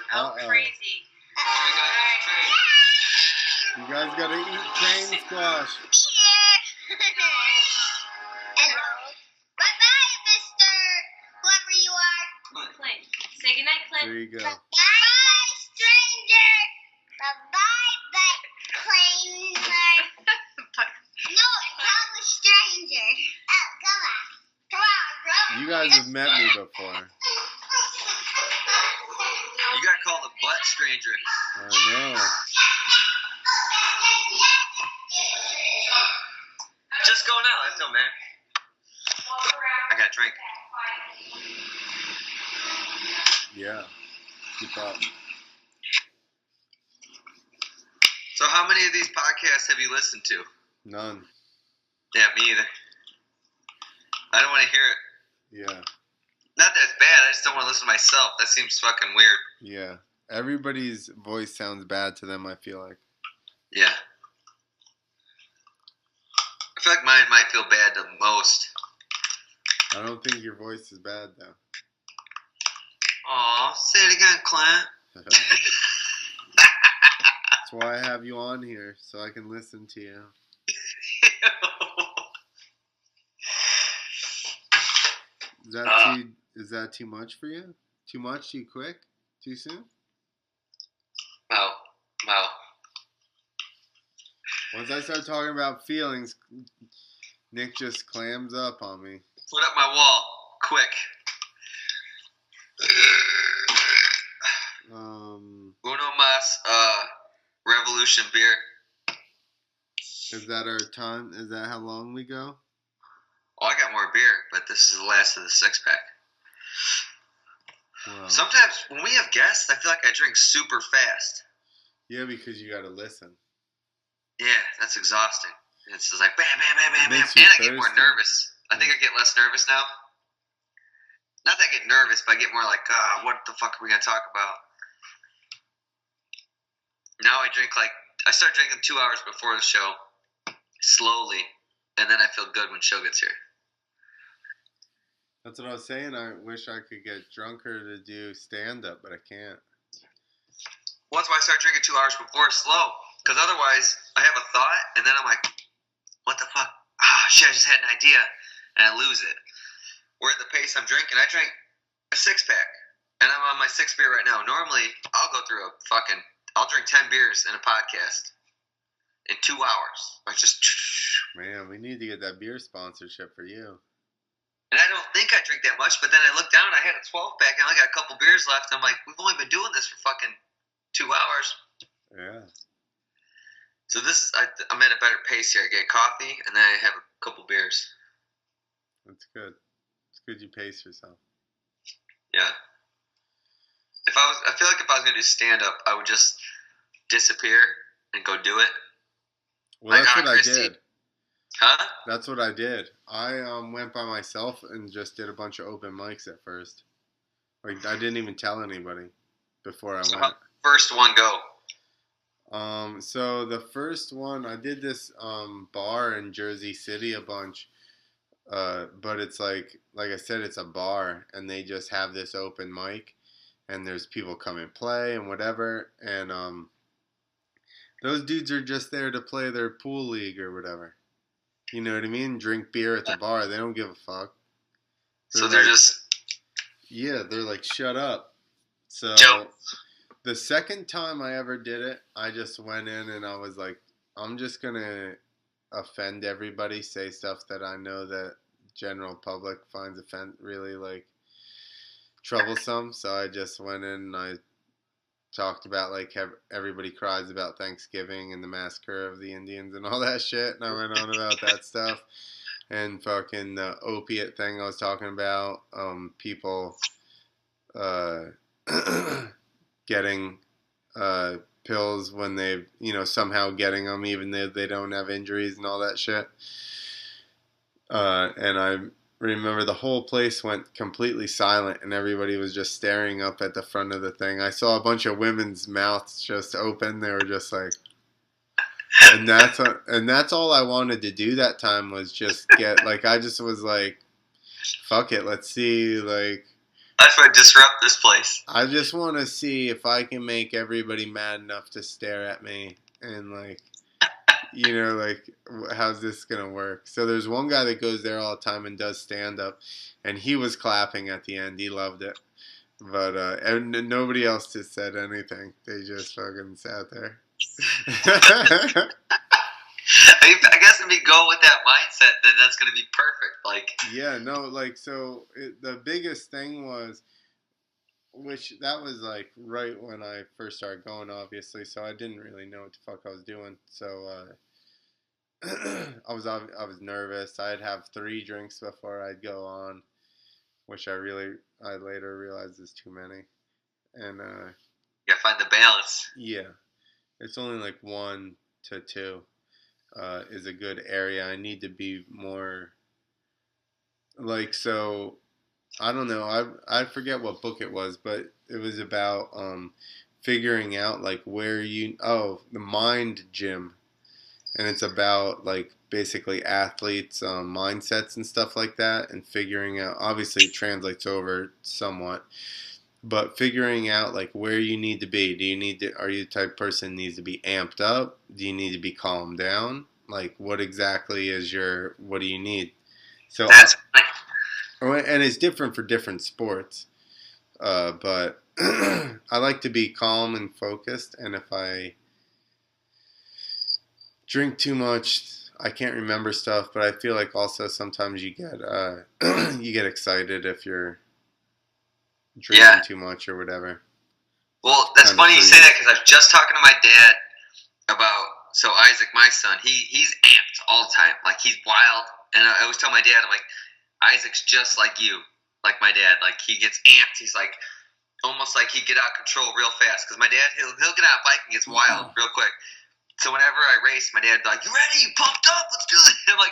How Uh-oh. crazy. You guys gotta eat train squash. Hello. Bye-bye, Mr. Whoever you are. Clint. Say goodnight, Clint. There you go. Bye-bye, stranger. Bye-bye, claimer. No, tell the stranger. Oh, come on. Come on, bro. You guys have met me before. You got called a butt stranger. I know. Just go now. That's no man. I got a drink. Yeah. Keep up. So how many of these podcasts have you listened to? None. Yeah, me either. I don't want to hear it. Yeah. Not that it's bad. I just don't want to listen to myself. That seems fucking weird. Yeah. Everybody's voice sounds bad to them, I feel like. Yeah. I feel like mine might feel bad the most. I don't think your voice is bad, though. Aw, say it again, Clint. That's why I have you on here, so I can listen to you. Is that too much for you? Too much? Too quick? Too soon? No. Once I start talking about feelings, Nick just clams up on me. Put up my wall, quick. Uno Mas Revolution beer. Is that our time? Is that how long we go? Oh, I got more beer, but this is the last of the 6-pack. Wow. Sometimes when we have guests, I feel like I drink super fast. Yeah, because you got to listen. Yeah, that's exhausting. It's just like bam, bam, bam, bam, bam. Makes you And I get more thirsty. nervous. I think I get less nervous now. Not that I get nervous, but I get more like, what the fuck are we going to talk about? Now I start drinking 2 hours before the show, slowly, and then I feel good when show gets here. That's what I was saying. I wish I could get drunker to do stand-up, but I can't. Once I start drinking 2 hours before, slow. Because otherwise, I have a thought, and then I'm like, what the fuck? Shit, I just had an idea, and I lose it. Where at the pace I'm drinking, I drank a 6-pack, and I'm on my 6th beer right now. Normally, I'll drink 10 beers in a podcast in 2 hours. Man, we need to get that beer sponsorship for you. And I don't think I drink that much, but then I look down, I had a 12-pack, and I only got a couple beers left. I'm like, we've only been doing this for fucking 2 hours. Yeah. So I'm at a better pace here. I get coffee, and then I have a couple beers. That's good. It's good you pace yourself. Yeah. I feel like if I was going to do stand-up, I would just disappear and go do it. Well, like that's what Christie. I did. Huh? That's what I did. I went by myself and just did a bunch of open mics at first. Like, I didn't even tell anybody before I went. How'd the first one go? So the first one, I did this bar in Jersey City a bunch. But it's like I said, it's a bar, and they just have this open mic, and there's people come and play and whatever, and those dudes are just there to play their pool league or whatever. You know what I mean? Drink beer at the bar. They don't give a fuck. They're just... Yeah, they're like, shut up. So Joe. The second time I ever did it, I just went in and I was like, I'm just going to offend everybody, say stuff that I know that general public finds really like troublesome. So I just went in and I talked about like everybody cries about Thanksgiving and the massacre of the Indians and all that shit, and I went on about that stuff and fucking the opiate thing I was talking about, people getting pills when they, somehow getting them even though they don't have injuries and all that shit. And I remember the whole place went completely silent and everybody was just staring up at the front of the thing. I saw a bunch of women's mouths just open. They were just like, and that's all I wanted to do that time was just get, like, I just was like, fuck it, let's see, like, I just want to disrupt this place. I just want to see if I can make everybody mad enough to stare at me and, like, like, how's this going to work? So there's one guy that goes there all the time and does stand-up, and he was clapping at the end. He loved it. But and nobody else just said anything. They just fucking sat there. I guess if we go with that mindset, then that's going to be perfect. Like, yeah, no, like, so the biggest thing was, which that was like right when I first started going, obviously, so I didn't really know what the fuck I was doing. So I was nervous. I'd have 3 drinks before I'd go on, which I later realized is too many. And you gotta find the balance. yeah, it's only like 1 to 2. is a good area. I need to be more like so. I don't know. I forget what book it was, but it was about figuring out like where you the mind gym, and it's about like basically athletes mindsets and stuff like that, and figuring out. Obviously, it translates over somewhat, but figuring out like where you need to be. Do you need to? Are you the type of person that needs to be amped up? Do you need to be calmed down? Like what exactly is your? What do you need? So, That's and it's different for different sports. But I like to be calm and focused, and if I drink too much, I can't remember stuff. But I feel like also sometimes you get you get excited if you're drinking too much or whatever. Well, that's funny you say that because I was just talking to my dad about Isaac, my son. He's amped all the time, like he's wild. And I always tell my dad, I'm like, Isaac's just like you, like my dad. Like he gets amped. He's like almost like he get out of control real fast. Because my dad, he'll get on a bike and gets wild real quick. So whenever I race, my dad's like, "You ready? You pumped up? Let's do it." I'm like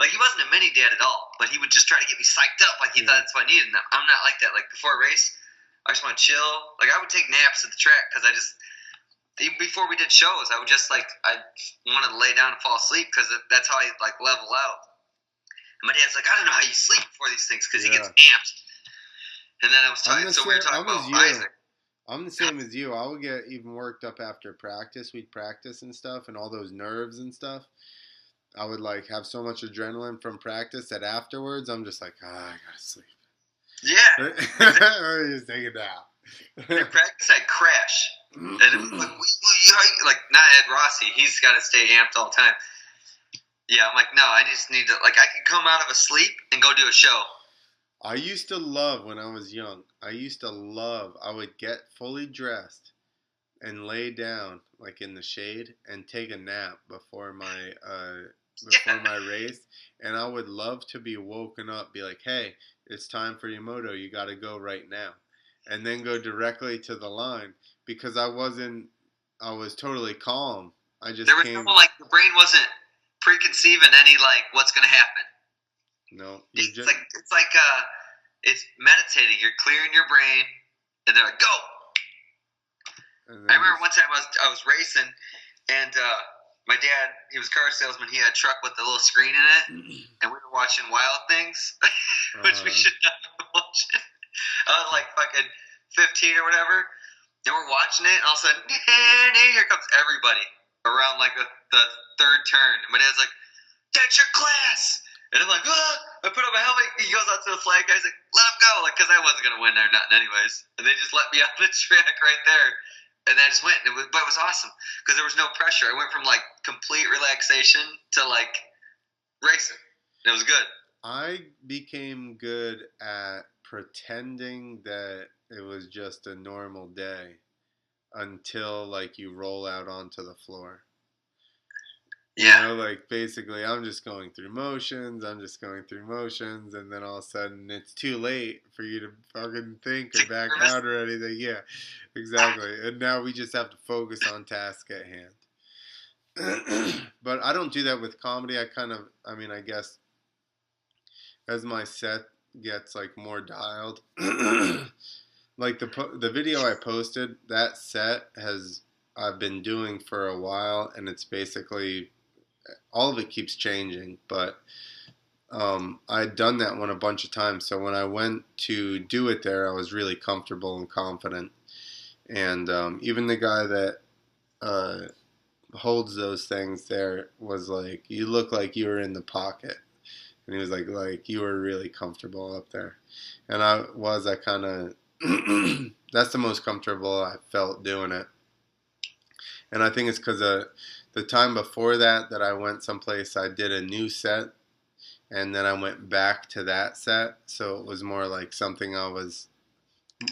he wasn't a mini dad at all, but he would just try to get me psyched up, like he thought that's what I needed. And I'm not like that. Like before a race, I just want to chill. Like I would take naps at the track because even before we did shows, I would just I wanted to lay down and fall asleep because that's how I like level out. And my dad's like, "I don't know how you sleep before these things because he gets amped." And then I was talking, so we were talking about Isaac. I'm the same as you. I would get even worked up after practice. We'd practice and stuff, and all those nerves and stuff. I would like have so much adrenaline from practice that afterwards, I'm just like, I gotta sleep. Yeah, or just take it down. In practice, I'd crash, and like not Ed Rossi. He's got to stay amped all the time. Yeah, I'm like, no, I just need to I can come out of a sleep and go do a show. I used to love when I was young. I would get fully dressed and lay down like in the shade and take a nap before my race, and I would love to be woken up, be like, "Hey, it's time for your moto. You got to go right now," and then go directly to the line because I was totally calm. I just there was no the brain wasn't preconceiving any what's gonna happen. No, it's meditating. You're clearing your brain, and they're like, "Go." I remember one time I was racing, and my dad, he was a car salesman. He had a truck with a little screen in it, and we were watching Wild Things, which we should not have watched. I was like fucking 15 or whatever, and we're watching it, and all of a sudden, here comes everybody around the third turn. And my dad's like, "That's your class." And I'm like, I put on my helmet. He goes out to the flag guy's like, "Let him go," because I wasn't gonna win there, nothing anyways. And they just let me on the track right there, and I just went. But it was awesome because there was no pressure. I went from complete relaxation to racing. It was good. I became good at pretending that it was just a normal day until you roll out onto the floor. Yeah. You know, basically I'm just going through motions, and then all of a sudden it's too late for you to fucking think or back out or anything. Yeah, exactly. And now we just have to focus on task at hand. But I don't do that with comedy. I guess as my set gets more dialed, the video I posted, that set I've been doing for a while, and it's basically all of it keeps changing, but I'd done that one a bunch of times, so when I went to do it there, I was really comfortable and confident. And even the guy that holds those things there was like, "You look like you were in the pocket," and he was like you were really comfortable up there, and I kind of that's the most comfortable I felt doing it. And I think it's because the time before that I went someplace, I did a new set, and then I went back to that set, so it was more like something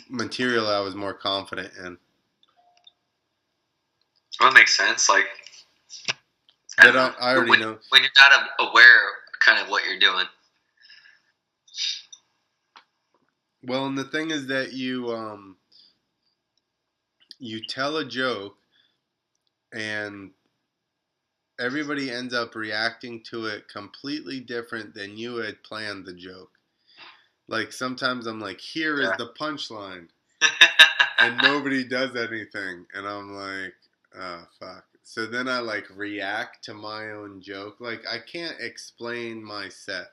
material I was more confident in. Well, that makes sense. I already know. When you're not aware of kind of what you're doing. Well, and the thing is that you tell a joke, and everybody ends up reacting to it completely different than you had planned the joke. Like sometimes I'm like, here is the punchline, and nobody does anything, and I'm like, oh fuck. So then I like react to my own joke. Like I can't explain my set.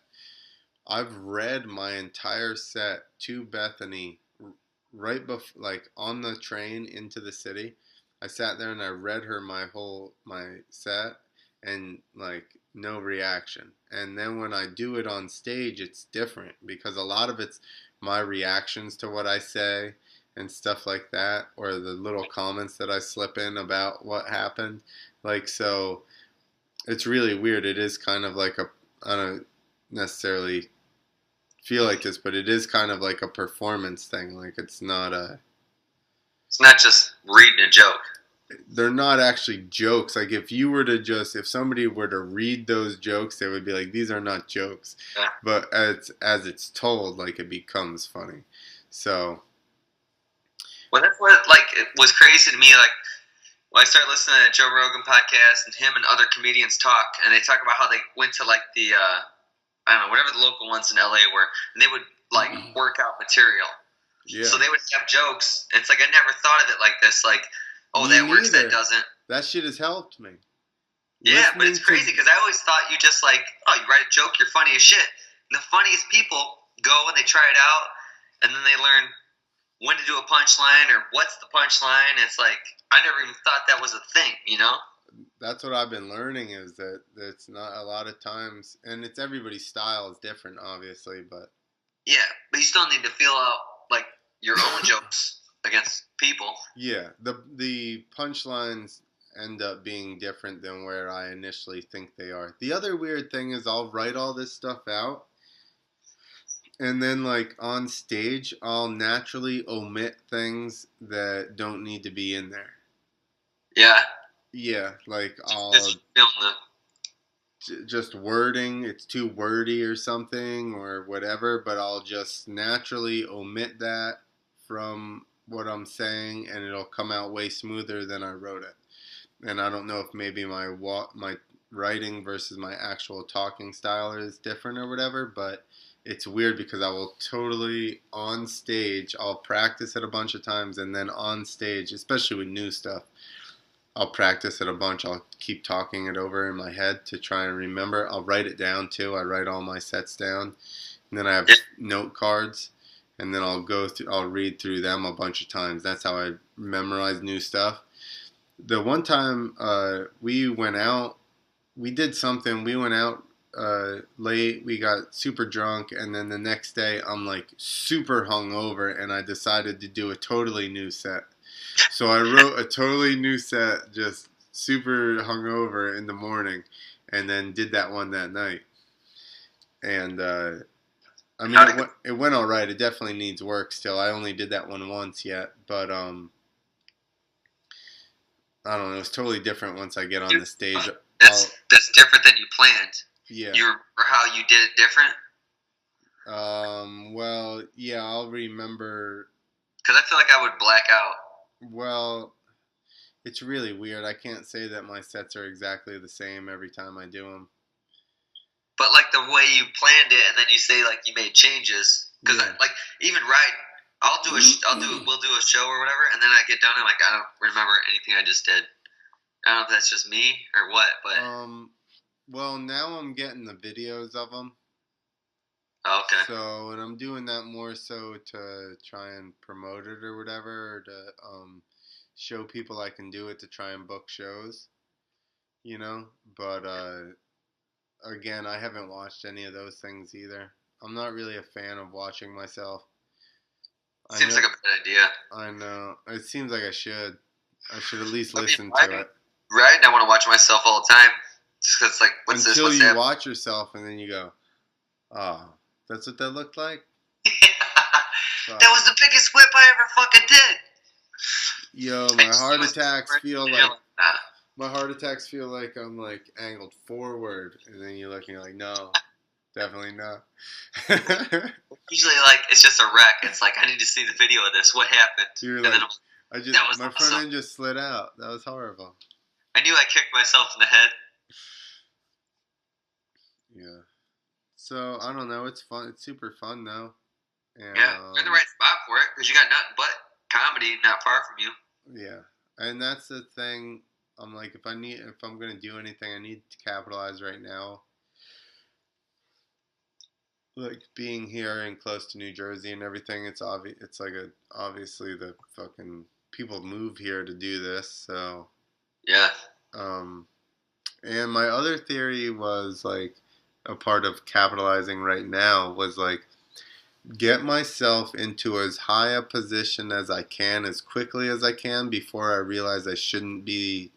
I've read my entire set to Bethany right before, like on the train into the city. I sat there and I read her my set, and like no reaction. And then when I do it on stage, it's different because a lot of it's my reactions to what I say and stuff like that, or the little comments that I slip in about what happened. Like so, it's really weird. It is kind of like a I don't necessarily feel like this, but it is kind of like a performance thing. Like it's not a. It's not just reading a joke. They're not actually jokes. Like if you were to if somebody were to read those jokes, they would be like, these are not jokes. Yeah. But as it's told, like it becomes funny. So. Well, that's what it was crazy to me. Like when I started listening to Joe Rogan podcast and him and other comedians talk, and they talk about how they went to like the I don't know, whatever the local ones in LA were, and they would like work out material. Yeah. So they would have jokes. And it's like I never thought of it like this. Like, oh, Me that works, neither. that doesn't. That shit has helped me. Yeah, but it's Listening crazy because I always thought you just like, oh, you write a joke, you're funny as shit. And the funniest people go and they try it out, and then they learn when to do a punchline or what's the punchline. It's like I never even thought that was a thing, you know? That's what I've been learning is that it's not a lot of times, and it's everybody's style is different, obviously, but yeah, but you still need to feel out like your own jokes against people. Yeah, the punchlines end up being different than where I initially think they are. The other weird thing is I'll write all this stuff out, and then like on stage I'll naturally omit things that don't need to be in there. Yeah. Yeah, like I'll Just feeling just wording, it's too wordy or something or whatever, but I'll just naturally omit that from what I'm saying, and it'll come out way smoother than I wrote it. And I don't know if maybe my writing versus my actual talking style is different or whatever, but it's weird because I will totally on stage, I'll practice it a bunch of times, and then on stage, especially with new stuff, I'll practice it a bunch. I'll keep talking it over in my head to try and remember. I'll write it down too. I write all my sets down, and then I have note cards, and then I'll read through them a bunch of times. That's how I memorize new stuff. The one time we went out, we did something. We went out late. We got super drunk, and then the next day I'm like super hungover, and I decided to do a totally new set. So I wrote a totally new set, just super hungover in the morning, and then did that one that night. And I mean, it went all right. It definitely needs work still. I only did that one once yet, but I don't know. It's totally different once I get on the stage. That's different than you planned. Yeah. You remember how you did it different? Well, yeah, I'll remember. Because I feel like I would black out. Well, it's really weird. I can't say that my sets are exactly the same every time I do them. But like the way you planned it, and then you say like you made changes. Because like even riding, we'll do a show or whatever, and then I get done and like I don't remember anything I just did. I don't know if that's just me or what, but well, now I'm getting the videos of them. Oh, okay. So, and I'm doing that more so to try and promote it or whatever, or to show people I can do it to try and book shows, you know. But again, I haven't watched any of those things either. I'm not really a fan of watching myself. Seems like a bad idea. I know. It seems like I should. I should at least listen to it. Right? I want to watch myself all the time. Just 'cause it's like, what's this? Until you watch yourself and then you go, oh, that's what that looked like? That was the biggest whip I ever fucking did. Yo, my heart attacks feel like I'm like angled forward, and then you look and you're like, no, definitely not. Usually, like it's just a wreck. It's like I need to see the video of this. What happened? You're and like, then my front end just slid out. That was horrible. I knew I kicked myself in the head. Yeah. So I don't know. It's fun. It's super fun though. And Yeah, you're in the right spot for it because you got nothing but comedy not far from you. yeah, and that's the thing. I'm like, if I'm gonna do anything, I need to capitalize right now. Like being here and close to New Jersey and everything, it's obvious. It's like obviously the fucking people move here to do this. So, Yeah. um, and my other theory was like a part of capitalizing right now was like get myself into as high a position as I can as quickly as I can before I realize I shouldn't be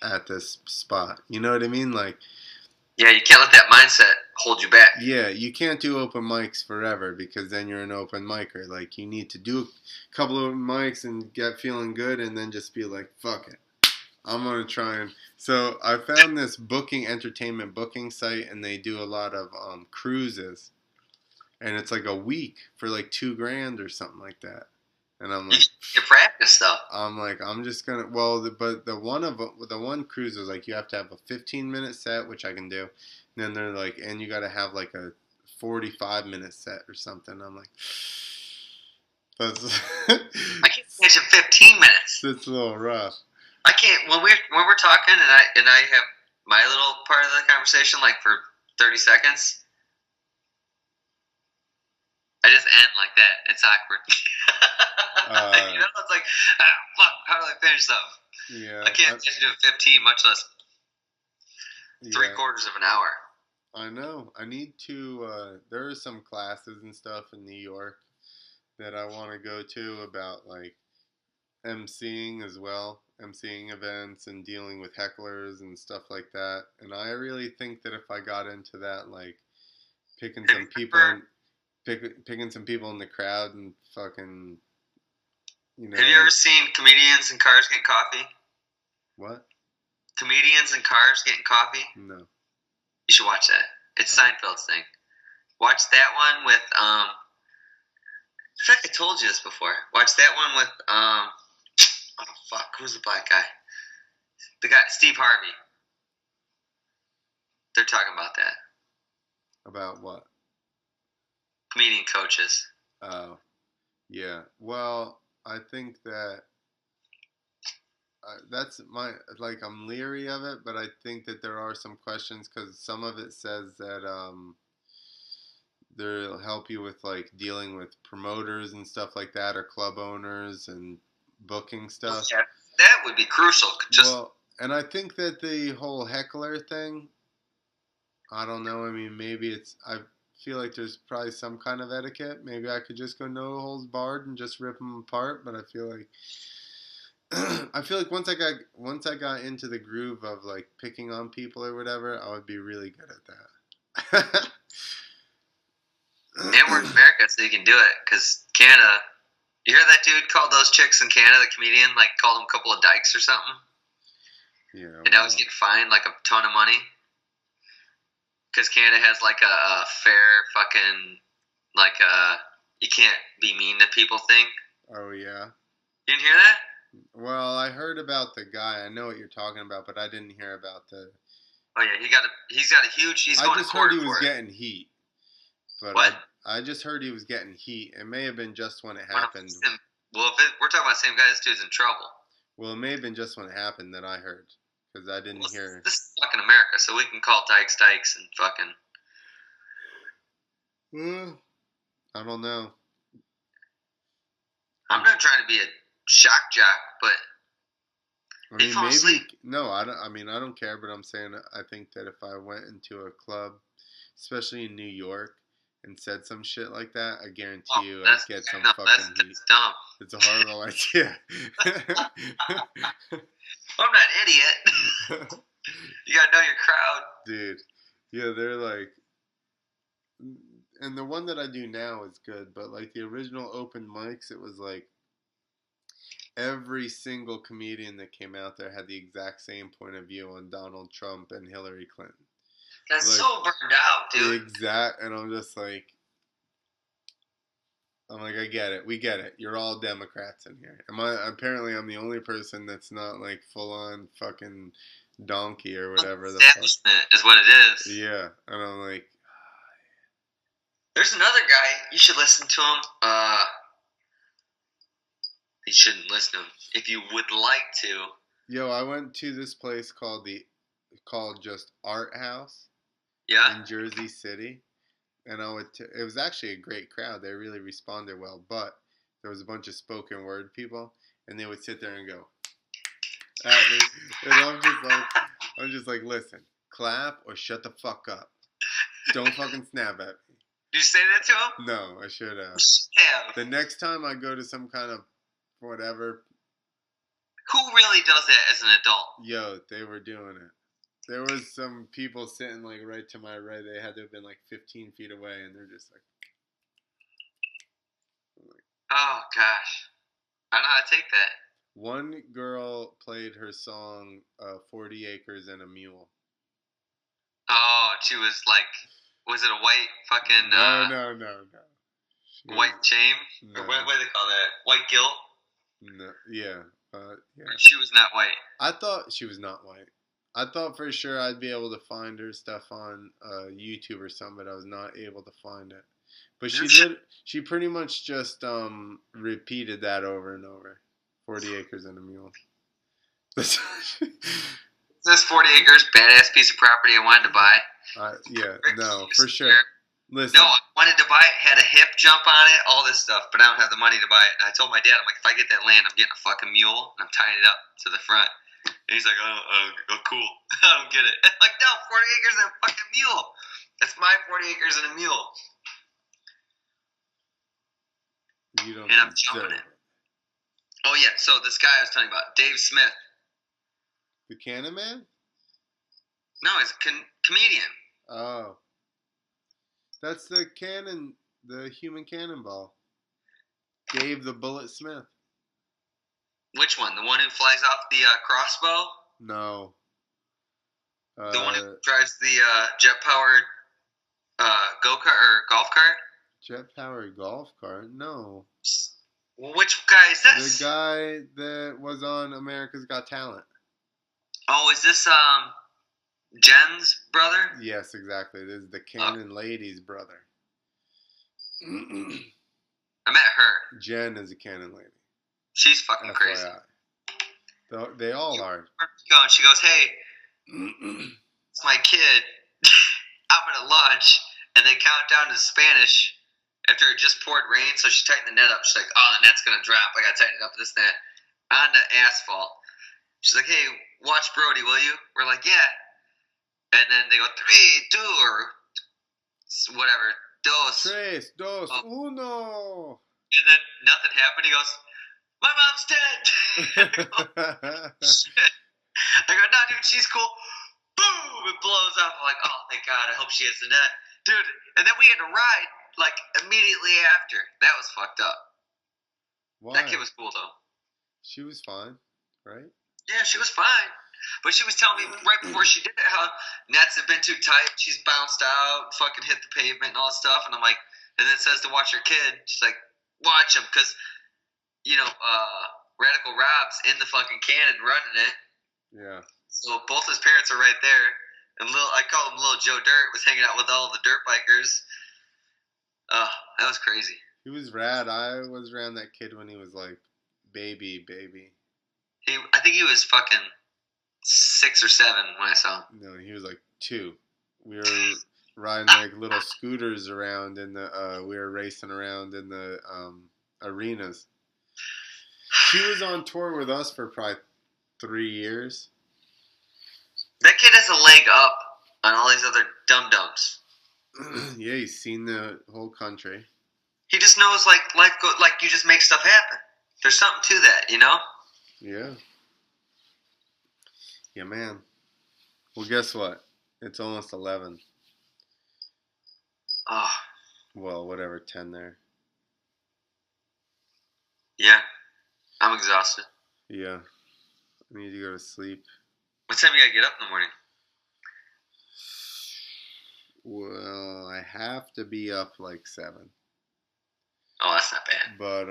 at this spot. You know what I mean? Like, Yeah, you can't let that mindset hold you back. yeah, you can't do open mics forever because then you're an open micer. Like, you need to do a couple of open mics and get feeling good and then just be like, fuck it. I'm going to try and. So, I found this entertainment booking site and they do a lot of cruises. And it's like a week for like $2,000 or something like that. And I'm like, You practice though. I'm like, I'm just gonna. Well, but the one cruise is like you have to have a 15-minute set, which I can do. And then they're like, and you got to have like a 45-minute set or something. I'm like, that's I can't imagine 15 minutes. it's a little rough. I can't when we're talking and I have my little part of the conversation like for 30 seconds. I just end like that. It's awkward. You know, it's like, fuck, how do I finish something? Yeah, I can't imagine doing 15, much less three-quarters of an hour. I know. I need to. There are some classes and stuff in New York that I want to go to about like emceeing as well, emceeing events and dealing with hecklers and stuff like that. And I really think that if I got into that, like picking some people in the crowd and fucking, you know. Have you ever seen comedians in cars getting coffee? What? Comedians in cars getting coffee? No. You should watch that. It's Seinfeld's thing. Watch that one with I feel like I told you this before. Watch that one with oh fuck, who's the black guy? The guy Steve Harvey. They're talking about that. About what? Comedian coaches. Oh, yeah. Well, I think that that's like I'm leery of it, but I think that there are some questions because some of it says that they'll help you with like dealing with promoters and stuff like that, or club owners and booking stuff. Yeah, that would be crucial. Well, and I think that the whole heckler thing, I don't know. I mean, maybe I feel like there's probably some kind of etiquette. Maybe I could just go no holds barred and just rip them apart. But I feel like once I got into the groove of like picking on people or whatever, I would be really good at that. And we're in America, so you can do it. Because Canada, you hear that dude called those chicks in Canada, the comedian, like called them a couple of dykes or something? Yeah. And now he's getting fined like a ton of money. Because Canada has like a fair fucking, like you can't be mean to people thing. Oh, yeah. You didn't hear that? Well, I heard about the guy. I know what you're talking about, but I didn't hear about the. Oh yeah, he's got a huge. He's going to court for it. I just heard he was getting heat. But what? I just heard he was getting heat. It may have been just when it happened. Well, we're talking about the same guy, this dude's in trouble. Well, it may have been just when it happened that I heard. Because I didn't hear. This is fucking America, so we can call dykes and fucking. Well, I don't know. I'm not trying to be a shock jock, but I mean, maybe no. I don't. I mean, I don't care. But I'm saying I think that if I went into a club, especially in New York, and said some shit like that, I guarantee you I'd get some fucking heat. That's dumb. It's a horrible idea. I'm not an idiot. You gotta know your crowd. Dude. Yeah, they're like... And the one that I do now is good, but like the original open mics, it was like every single comedian that came out there had the exact same point of view on Donald Trump and Hillary Clinton. That's like, so burned out, dude. Exact, and I'm just like... I'm like, I get it. We get it. You're all Democrats in here. Apparently, I'm the only person that's not like full on fucking donkey or whatever the fuck. Establishment is what it is. Yeah, and I'm like, There's another guy. You should listen to him. You shouldn't listen to him. If you would like to. yo, I went to this place called just Art House Yeah. in Jersey City, and it was actually a great crowd. They really responded well, but there was a bunch of spoken word people, and they would sit there and go at me, and I'm just like, listen, clap or shut the fuck up. Don't fucking snap at me. Did you say that to him? No, I should have. Yeah. The next time I go to some kind of whatever, Who really does that as an adult? yo, they were doing it. There was some people sitting like right to my right. They had to have been like 15 feet away, and they're just like, Oh gosh, I don't know how to take that. one girl played her song 40 Acres and a Mule. Oh, she was like, was it a white fucking No. white shame? No. Or what do they call that? White guilt? No, yeah. Yeah. She was not white. I thought she was not white. I thought for sure I'd be able to find her stuff on YouTube or something, but I was not able to find it. But she pretty much just repeated that over and over. 40 Acres and a Mule. This 40 acres, badass piece of property I wanted to buy. Yeah, no, for sure. Listen. No, I wanted to buy it, had a hip jump on it, all this stuff, but I don't have the money to buy it. And I told my dad, I'm like, if I get that land, I'm getting a fucking mule, and I'm tying it up to the front. And he's like, oh cool. I don't get it. I'm like, no, 40 acres and a fucking mule. That's my 40 acres and a mule. You don't And I'm jumping it. Oh, yeah, so this guy I was telling you about, Dave Smith. The Cannon Man? No, he's a comedian. Oh. That's the human cannonball. Dave the Bullet Smith. Which one? The one who flies off the crossbow? No. The one who drives the jet-powered go-kart or golf cart? Jet-powered golf cart? No. Well, which guy is this? The guy that was on America's Got Talent. Oh, is this Jen's brother? Yes, exactly. This is the Cannon lady's brother. I met her. Jen is a Cannon lady. She's fucking crazy. They all are. She goes, hey, it's my kid. I'm at lunch, and they count down to Spanish after it just poured rain, so she tightened the net up. She's like, oh, the net's going to drop. I got to tighten it up with this net. On the asphalt. She's like, hey, watch Brody, will you? We're like, yeah. And then they go, 3, 2, or whatever. Dos. 3, 2, 1. And then nothing happened. He goes, my mom's dead. I go, no, dude, she's cool. Boom! It blows up. I'm like, oh, thank God. I hope she hits the net. Dude, and then we had to ride, like, immediately after. That was fucked up. Why? That kid was cool, though. She was fine, right? Yeah, she was fine. But she was telling me right before she did it how nets have been too tight. She's bounced out, fucking hit the pavement and all that stuff. And I'm like, and then it says to watch her kid. She's like, watch him. Because, Radical Rob's in the fucking cannon running it. Yeah. So both his parents are right there. And I call him Little Joe Dirt, was hanging out with all the dirt bikers. That was crazy. He was rad. I was around that kid when he was like baby. I think he was fucking 6 or 7 when I saw him. No, he was like 2. We were riding like little scooters around we were racing around in the arenas. She was on tour with us for probably 3 years. That kid has a leg up on all these other dum-dums. Yeah, he's seen the whole country. He just knows, like, life like you just make stuff happen. There's something to that, you know? Yeah. Yeah, man. Well, guess what? It's almost 11. Oh. Well, whatever, 10 there. Yeah. I'm exhausted. Yeah. I need to go to sleep. What time you gotta get up in the morning? Well, I have to be up like 7. Oh, that's not bad. But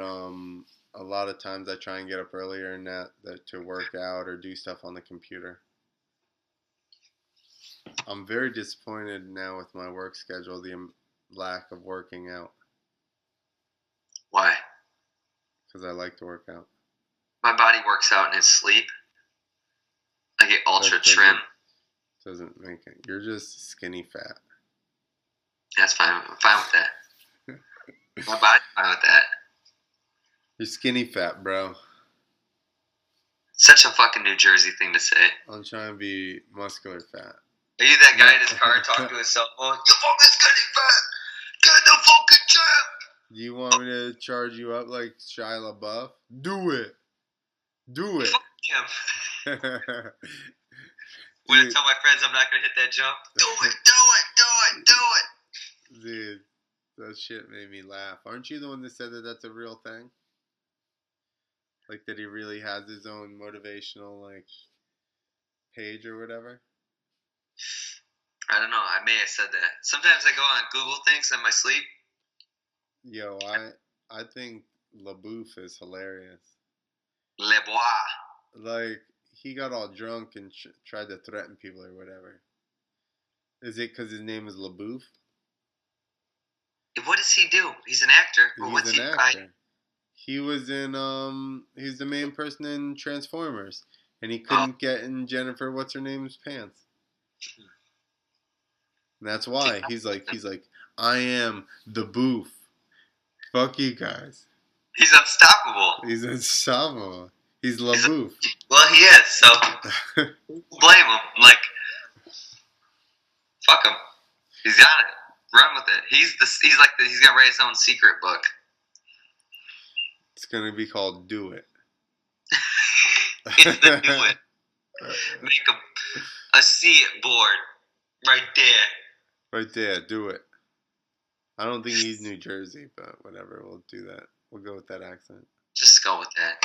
a lot of times I try and get up earlier and that to work out or do stuff on the computer. I'm very disappointed now with my work schedule, the lack of working out. Why? Because I like to work out. My body works out in its sleep. I get ultra trim. Doesn't make it. You're just skinny fat. That's fine. I'm fine with that. My body's fine with that. You're skinny fat, bro. Such a fucking New Jersey thing to say. I'm trying to be muscular fat. Are you that guy in his car talking to his cell phone? You fucking skinny fat! Get in the fucking gym! Do you want me to charge you up like Shia LaBeouf? Do it. Do it. Fuck him. When I tell my friends I'm not going to hit that jump, do it, do it, do it, do it. Dude, that shit made me laugh. Aren't you the one that said that that's a real thing? Like that he really has his own motivational like page or whatever? I don't know. I may have said that. Sometimes I go on Google things in my sleep. Yo, I think LaBeouf is hilarious. Le Bois. Like, he got all drunk and tried to threaten people or whatever. Is it because his name is LaBeouf? What does he do? He's an actor. Or what's He's he? an actor. He was in, he's the main person in Transformers. And he couldn't get in Jennifer, what's-her-name's pants. And that's why. He's like, I am the boof. Fuck you guys. He's unstoppable. He's unstoppable. He's LaBeouf. Well, he is, so blame him. Like, fuck him. He's got it. Run with it. He's gonna write his own secret book. It's gonna be called Do It. It's the Do It. Make a see it board right there. Right there, do it. I don't think he's New Jersey, but whatever, we'll do that. We'll go with that accent. Just go with that.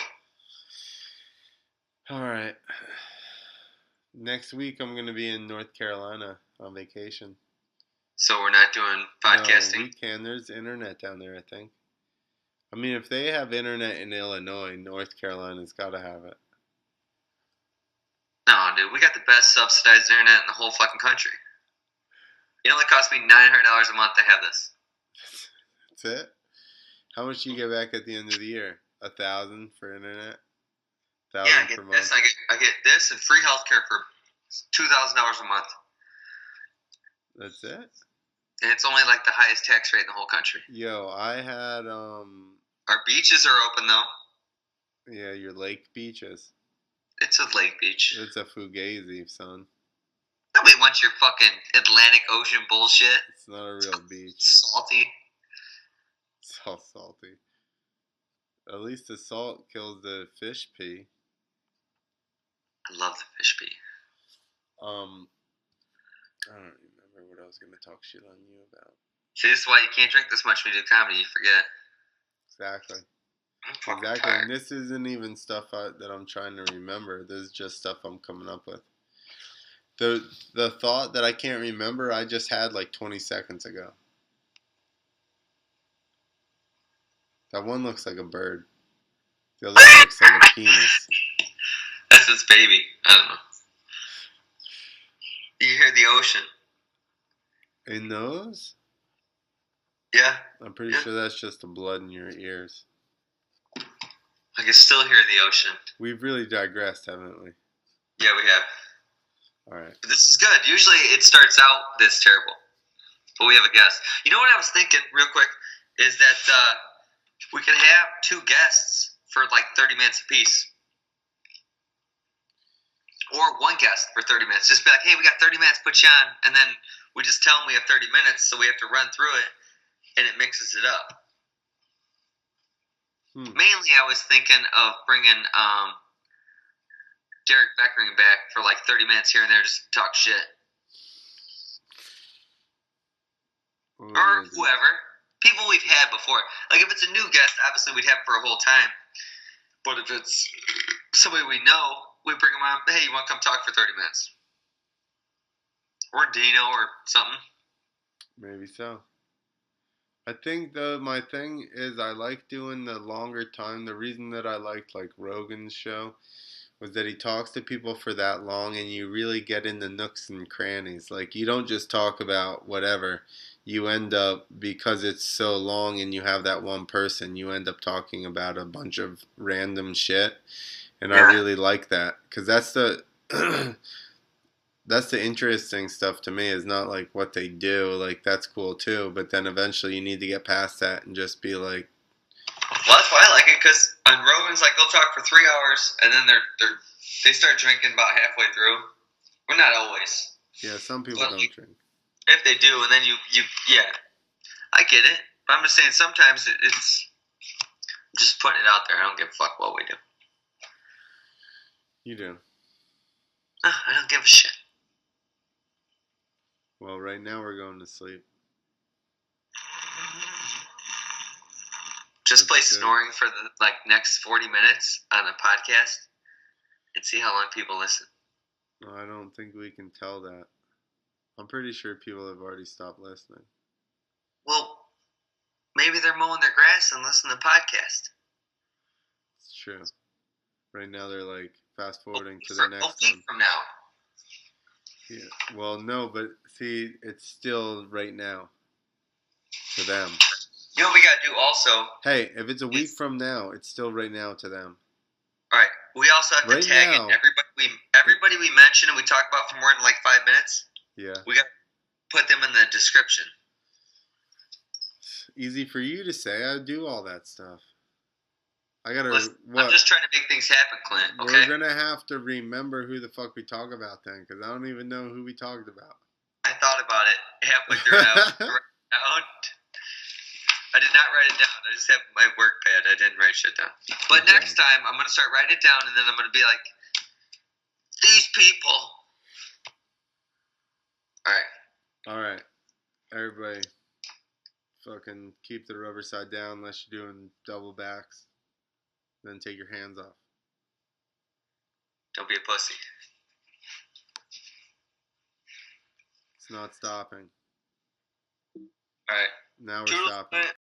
Alright. Next week I'm going to be in North Carolina on vacation. So we're not doing podcasting? No, we can. There's internet down there, I think. I mean, if they have internet in Illinois, North Carolina's got to have it. No, dude, we got the best subsidized internet in the whole fucking country. It only cost me $900 a month to have this. That's it? How much do you get back at the end of the year? $1,000 for internet? $1,000 Yeah, I get per month? this. I get this and free healthcare for $2,000 a month. That's it? And it's only like the highest tax rate in the whole country. Yo, I had, Our beaches are open, though. yeah, your lake beaches. It's a lake beach. It's a fugazi, son. Nobody wants your fucking Atlantic Ocean bullshit. It's not a real beach. Salty. It's all salty. At least the salt kills the fish pee. I love the fish pee. I don't remember what I was gonna talk shit on you about. See, this is why you can't drink this much when you do comedy. You forget. Exactly. I'm fucking Exactly. tired. And this isn't even stuff that I'm trying to remember. This is just stuff I'm coming up with. The thought that I can't remember, I just had like 20 seconds ago. That one looks like a bird. The other one looks like a penis. That's its baby. I don't know. You hear the ocean. In those? Yeah. I'm pretty sure that's just the blood in your ears. I can still hear the ocean. We've really digressed, haven't we? Yeah, we have. Alright. But this is good. Usually it starts out this terrible. But we have a guest. You know what I was thinking, real quick, is that we could have two guests for like 30 minutes apiece. Or one guest for 30 minutes. Just be like, hey, we got 30 minutes, put you on. And then we just tell them we have 30 minutes, so we have to run through it, and it mixes it up. Mainly, I was thinking of bringing Derek Beckering back for like 30 minutes here and there, just to talk shit. Or whoever. People we've had before. Like, if it's a new guest, obviously we'd have it for a whole time. But if it's somebody we know, we bring them on. Hey, you want to come talk for 30 minutes? Or Dino or something. Maybe so. I think my thing is I like doing the longer time. The reason that I liked like Rogan's show was that he talks to people for that long and you really get in the nooks and crannies. Like you don't just talk about whatever. You end up, because it's so long and you have that one person, you end up talking about a bunch of random shit. And I Yeah. really like that because that's the that's the interesting stuff to me, is not like what they do. Like that's cool too, but then eventually you need to get past that and just be like, Well, that's why I like it, because on Rogan's, like, they'll talk for 3 hours, and then they start drinking about halfway through. Well, not always. yeah, some people But don't drink. if they do, and then yeah, I get it. But I'm just saying, sometimes it's just putting it out there. I don't give a fuck what we do. You do. No, I don't give a shit. Well, right now we're going to sleep. Just play That's good. snoring for the next 40 minutes on a podcast and see how long people listen. No, I don't think we can tell that. I'm pretty sure people have already stopped listening. Well, maybe they're mowing their grass and listening to the podcast. It's true. Right now they're like fast forwarding to A the next week one. from now. Yeah. Well, no, but see, it's still right now to them. You know what we gotta do also? Hey, if it's a week from now, it's still right now to them. All right, we also have to Right tag now. in everybody we mention and we talk about for more than 5 minutes. Yeah. We got to put them in the description. Easy for you to say. I do all that stuff. I gotta. Listen, What? I'm just trying to make things happen, Clint. We're Okay. gonna have to remember who the fuck we talk about then, because I don't even know who we talked about. I thought about it halfway through. I did not write it down. I just have my work pad. I didn't write shit down. But Good next time, I'm gonna start writing it down, and then I'm gonna be like, these people. All right. All right, everybody, fucking keep the rubber side down unless you're doing double backs. Then take your hands off. Don't be a pussy. It's not stopping. All right. Now we're Toodles, stopping. Clint.